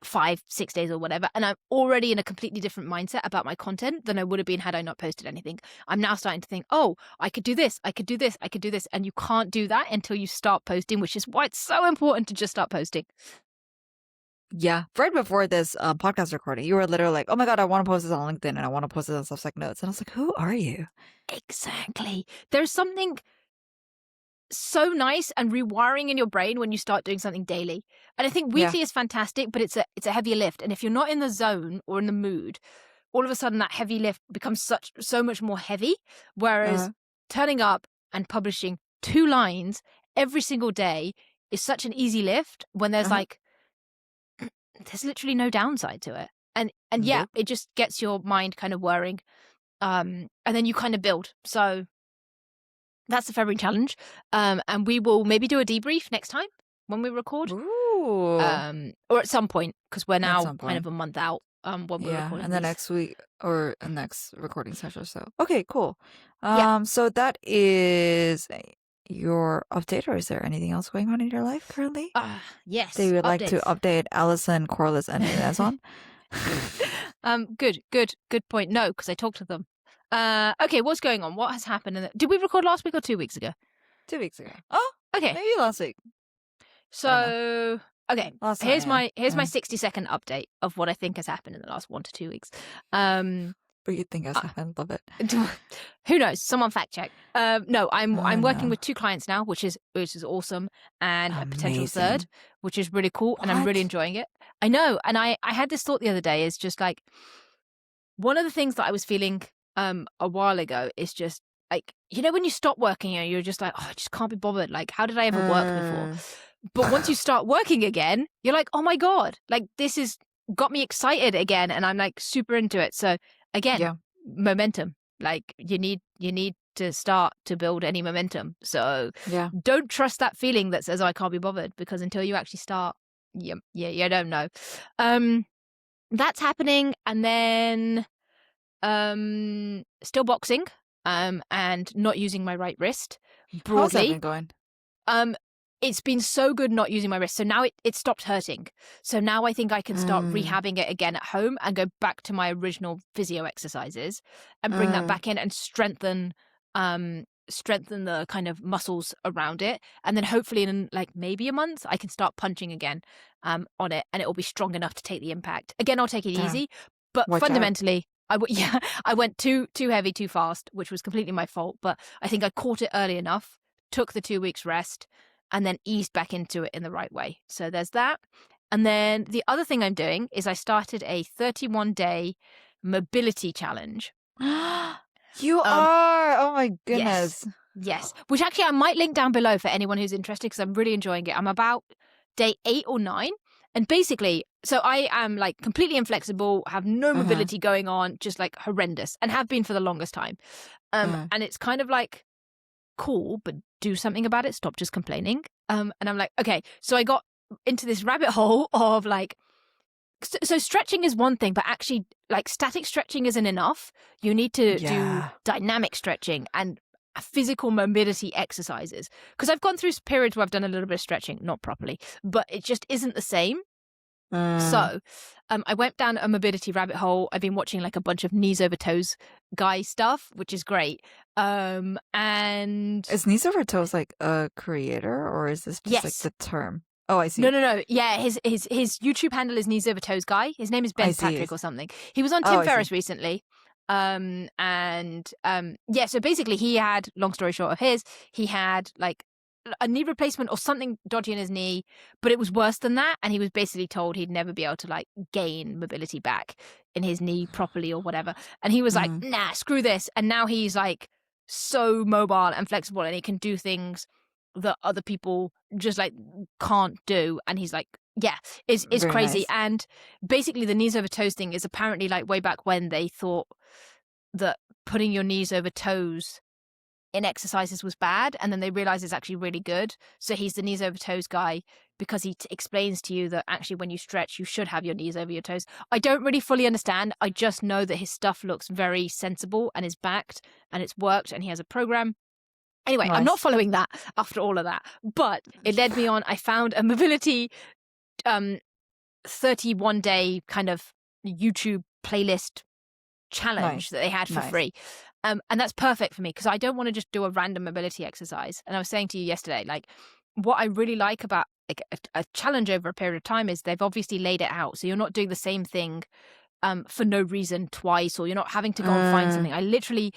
5-6 days or whatever, and I'm already in a completely different mindset about my content than I would have been had I not posted anything. I'm now starting to think, oh, I could do this, I could do this, I could do this, and you can't do that until you start posting, which is why it's so important to just start posting. Yeah. Right before this podcast recording, you were literally like, oh my God, I want to post this on LinkedIn and I want to post this on Substack Notes. And I was like, who are you? Exactly. There's something so nice and rewiring in your brain when you start doing something daily. And I think weekly is fantastic, but it's a heavier lift. And if you're not in the zone or in the mood, all of a sudden that heavy lift becomes so much more heavy. Whereas turning up and publishing 2 lines every single day is such an easy lift when there's there's literally no downside to it. And yeah, it just gets your mind kind of whirring. And then you kind of build. So that's the February challenge. And we will maybe do a debrief next time when we record. Ooh. Or at some point, because we're now kind of a month out when we're recording. And the next week or next recording session or so. Okay, cool. Yeah. So that is your update, or is there anything else going on in your life currently? Yes. That you would like to updates. update Allison, Corliss, and Inez on? Good point. No, because I talked to them. Okay, what's going on? What has happened? Did we record last week or 2 weeks ago? 2 weeks ago. Oh, okay. Maybe last week. So, okay. Here's my 60 60-second update of what I think has happened in the last 1 to 2 weeks. What you think has happened? Love it. Who knows? Someone fact check. No, I'm working with 2 clients now, which is awesome, and a potential third, which is really cool, and I'm really enjoying it. I know, and I had this thought the other day, is just like, one of the things that I was feeling a while ago is just like, when you stop working, you're just like, oh, I just can't be bothered. Like, how did I ever work before? But once you start working again, you're like, oh my God, like this has got me excited again, and I'm like super into it. So again, momentum. Like you need to start to build any momentum. So don't trust that feeling that says, oh, I can't be bothered, because until you actually start, you don't know. That's happening. And then still boxing and not using my right wrist broadly. How's that been going? It's been so good not using my wrist. So now it stopped hurting. So now I think I can start rehabbing it again at home and go back to my original physio exercises and bring that back in and strengthen the kind of muscles around it. And then hopefully in like maybe a month, I can start punching again on it, and it will be strong enough to take the impact. Again, I'll take it easy, but fundamentally, I went too heavy, too fast, which was completely my fault. But I think I caught it early enough, took the 2 weeks rest, and then eased back into it in the right way. So there's that. And then the other thing I'm doing is I started a 31-day mobility challenge. You are? Oh my goodness. Yes. Which actually I might link down below for anyone who's interested, because I'm really enjoying it. I'm about day 8 or 9. And basically, so I am like completely inflexible, have no mobility going on, just like horrendous, and have been for the longest time. And it's kind of like, cool, but do something about it. Stop just complaining. And I'm like, okay. So I got into this rabbit hole of like, so stretching is one thing, but actually like static stretching isn't enough. You need to do dynamic stretching and physical mobility exercises. Because I've gone through periods where I've done a little bit of stretching, not properly, but it just isn't the same. So I went down a mobility rabbit hole. I've been watching like a bunch of knees over toes guy stuff, which is great. And is knees over toes like a creator, or is this just like the term? Oh, I see. No. Yeah, his YouTube handle is knees over toes guy. His name is Ben Patrick or something. He was on Tim Ferriss recently. So basically he had, long story short of his, he had like a knee replacement or something dodgy in his knee, but it was worse than that, and he was basically told he'd never be able to like gain mobility back in his knee properly or whatever, and he was like, nah, screw this. And now he's like so mobile and flexible, and he can do things that other people just like can't do, and he's like, it's crazy. Nice. And basically the knees over toes thing is apparently like way back when they thought that putting your knees over toes in exercises was bad, and then they realize it's actually really good. So he's the knees over toes guy because he explains to you that actually when you stretch, you should have your knees over your toes. I don't really fully understand. I just know that his stuff looks very sensible and is backed and it's worked and he has a program. Anyway, I'm not Nice. following that after all of that, but it led me on. I found a mobility 31-day kind of YouTube playlist challenge that they had for Nice. free. And that's perfect for me because I don't want to just do a random mobility exercise. And I was saying to you yesterday, like, what I really like about like a challenge over a period of time is they've obviously laid it out. So you're not doing the same thing for no reason twice, or you're not having to go and find something. I literally,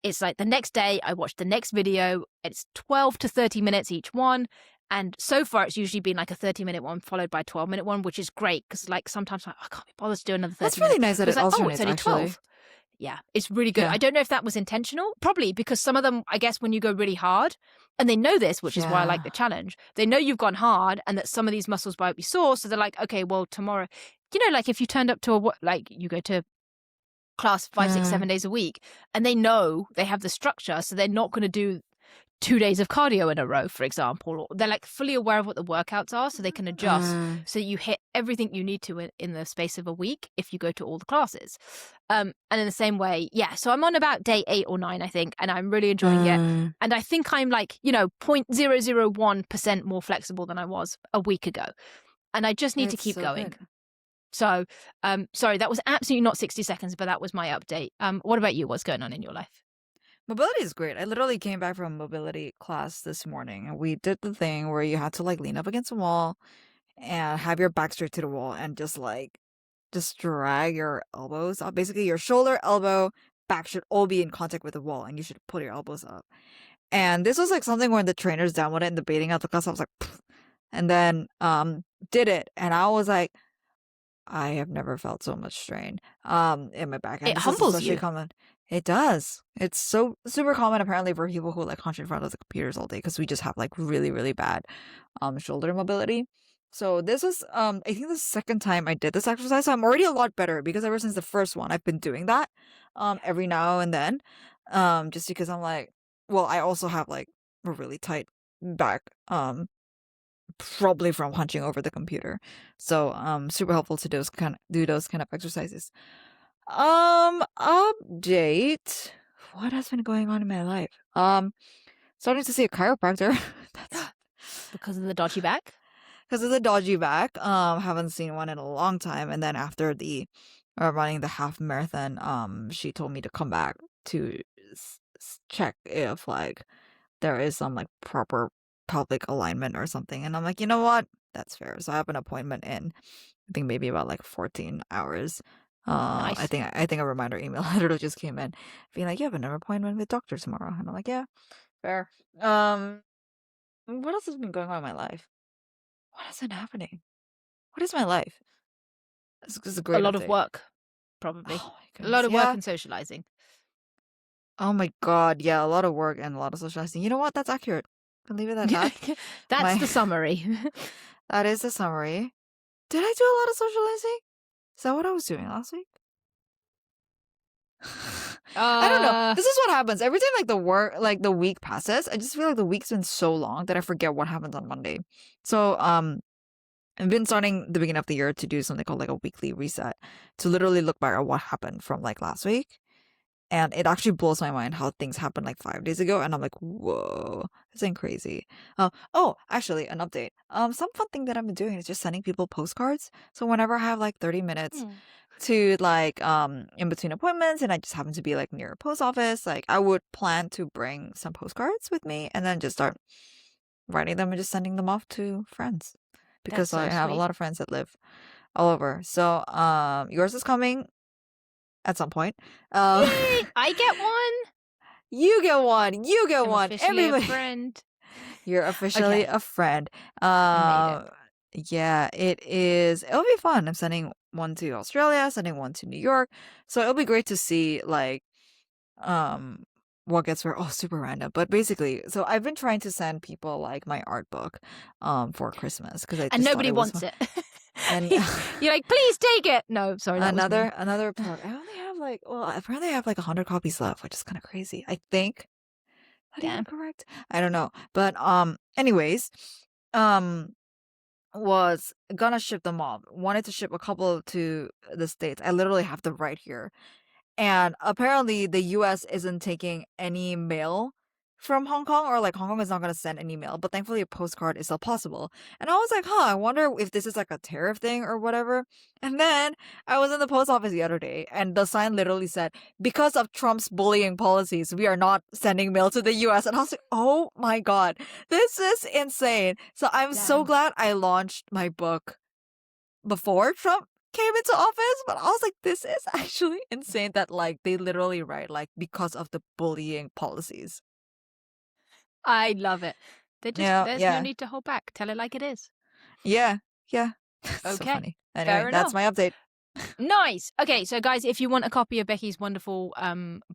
it's like the next day I watched the next video. It's 12 to 30 minutes each one. And so far, it's usually been like a 30-minute one followed by a 12-minute one, which is great because, like, sometimes I can't be bothered to do another 30 That's minutes. really nice that But it's it like, oh, alternates, it's only actually. 12. Yeah, it's really good. Yeah. I don't know if that was intentional, probably because some of them, I guess, when you go really hard, and they know this, which is why I like the challenge. They know you've gone hard and that some of these muscles might be sore, so they're like, okay, well, tomorrow, you know, like if you turned up to you go to class 5, 6, 7 days a week, and they know they have the structure, so they're not going to do 2 days of cardio in a row, for example. Or they're like fully aware of what the workouts are, so they can adjust. So you hit everything you need to in the space of a week if you go to all the classes. And in the same way, yeah. So I'm on about day 8 or 9, I think, and I'm really enjoying it. And I think I'm like, 0.001% more flexible than I was a week ago. And I just need to keep going. Good. So, sorry, that was absolutely not 60 seconds, but that was my update. What about you? What's going on in your life? Mobility is great. I literally came back from a mobility class this morning, and we did the thing where you had to like lean up against a wall and have your back straight to the wall and just drag your elbows up. Basically, your shoulder, elbow, back should all be in contact with the wall, and you should put your elbows up. And this was like something when the trainers downloaded it and debating out the class. I was like, pfft. And then did it, and I was like, I have never felt so much strain in my back. And It this is humbles especially you. common. It does. It's so super common apparently for people who like hunch in front of the computers all day because we just have like really, really bad shoulder mobility. So this is I think the second time I did this exercise. So I'm already a lot better because ever since the first one I've been doing that every now and then. Just because I'm like, well, I also have like a really tight back probably from hunching over the computer. So super helpful to do those kind of exercises. Update. What has been going on in my life? Starting to see a chiropractor. That's Because of the dodgy back? because of the dodgy back. Haven't seen one in a long time. And then after the running the half marathon, she told me to come back to check if like there is some like proper pelvic alignment or something. And I'm like, you know what? That's fair. So I have an appointment in I think maybe about like 14 hours. Nice. I think a reminder email literally just came in being like, you have another appointment with doctor tomorrow. And I'm like, yeah, fair. What else has been going on in my life? What has been happening? What is my life? This is a great A lot of update. work, probably. Oh my A lot goodness, of work yeah. and socializing. Oh my god, yeah, a lot of work and a lot of socializing. You know what? That's accurate. Can leave it at that. That's My- the summary. That is the summary. Did I do a lot of socializing? Is that what I was doing last week? I don't know. This is what happens every time. Like the week passes, I just feel like the week's been so long that I forget what happens on Monday. So I've been starting the beginning of the year to do something called like a weekly reset to literally look back at what happened from like last week. And it actually blows my mind how things happened like 5 days ago. And I'm like, whoa, this ain't crazy. Oh, actually, an update. Some fun thing that I've been doing is just sending people postcards. So whenever I have like 30 minutes to like in between appointments and I just happen to be like near a post office, like I would plan to bring some postcards with me and then just start writing them and just sending them off to friends. Because so I have a sweet. lot of friends that live all over. So yours is coming at some point. Yay, I get one. You get one. You get I'm one. officially Everybody. a friend. You're officially Okay. a friend. I made Yeah, it is. It'll be fun. I'm sending one to Australia, sending one to New York. So it'll be great to see like what gets where. Oh, super random. But basically, so I've been trying to send people like my art book for Christmas because I and just thought nobody it was wants fun. it. And You're like, please take it. No, sorry. That was me. another part. I only have like apparently I have like 100 copies left, which is kind of crazy. I think Damn. correct? I don't know. But anyways, um was gonna ship them off. Wanted to ship a couple to the States. I literally have them right here. And apparently the US isn't taking any mail from Hong Kong, or like Hong Kong is not going to send any mail, but thankfully a postcard is still possible. And I was like, I wonder if this is like a tariff thing or whatever. And then I was in the post office the other day and the sign literally said, because of Trump's bullying policies, we are not sending mail to the US. And I was like, oh my God, this is insane. So I'm so Damn. glad I launched my book before Trump came into office, but I was like, this is actually insane that like they literally write like because of the bullying policies. I love it. Yeah, There's no need to hold back. Tell it like it is. yeah. So Okay, funny. Anyway, fair that's enough. my update. Nice. Okay, so guys, if you want a copy of Becky's wonderful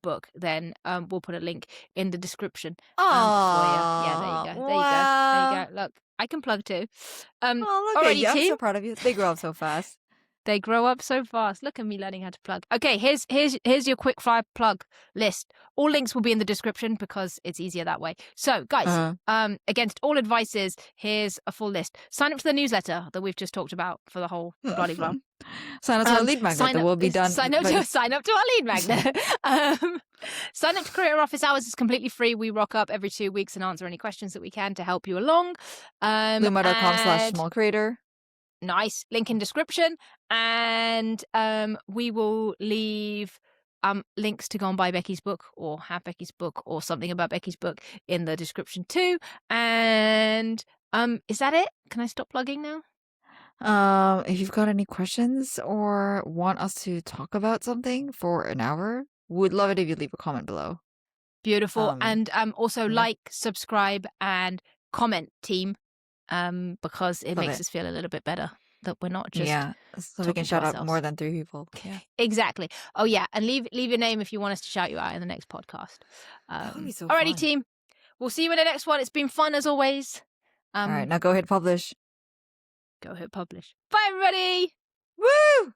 book, then we'll put a link in the description for you. Yeah, there you go. There you go. Look, I can plug too. Oh, look at alrighty, you. I'm team. so proud of you. They grow up so fast. They grow up so fast. Look at me learning how to plug. Okay, here's your quick fire plug list. All links will be in the description because it's easier that way. So, guys, against all advices, here's a full list. Sign up to the newsletter that we've just talked about for the whole bloody blah. Sign up to our lead magnet that will be done. Sign up to our lead magnet. Sign up to Career Office Hours. It's completely free. We rock up every 2 weeks and answer any questions that we can to help you along. Luma.com/smallcreator. Nice. Link in description. And we will leave links to go and buy Becky's book or have Becky's book or something about Becky's book in the description too. And is that it? Can I stop plugging now? If you've got any questions or want us to talk about something for an hour, would love it if you leave a comment below. Beautiful. And also like, subscribe, and comment, team, because it makes us feel a little bit better that we're not just so we can shout out more than 3 people. Yeah, exactly. Oh yeah, and leave your name if you want us to shout you out in the next podcast. That would be so alrighty, fun. team. We'll see you in the next one. It's been fun as always. All right, now go hit publish. Go hit publish. Bye, everybody. Woo!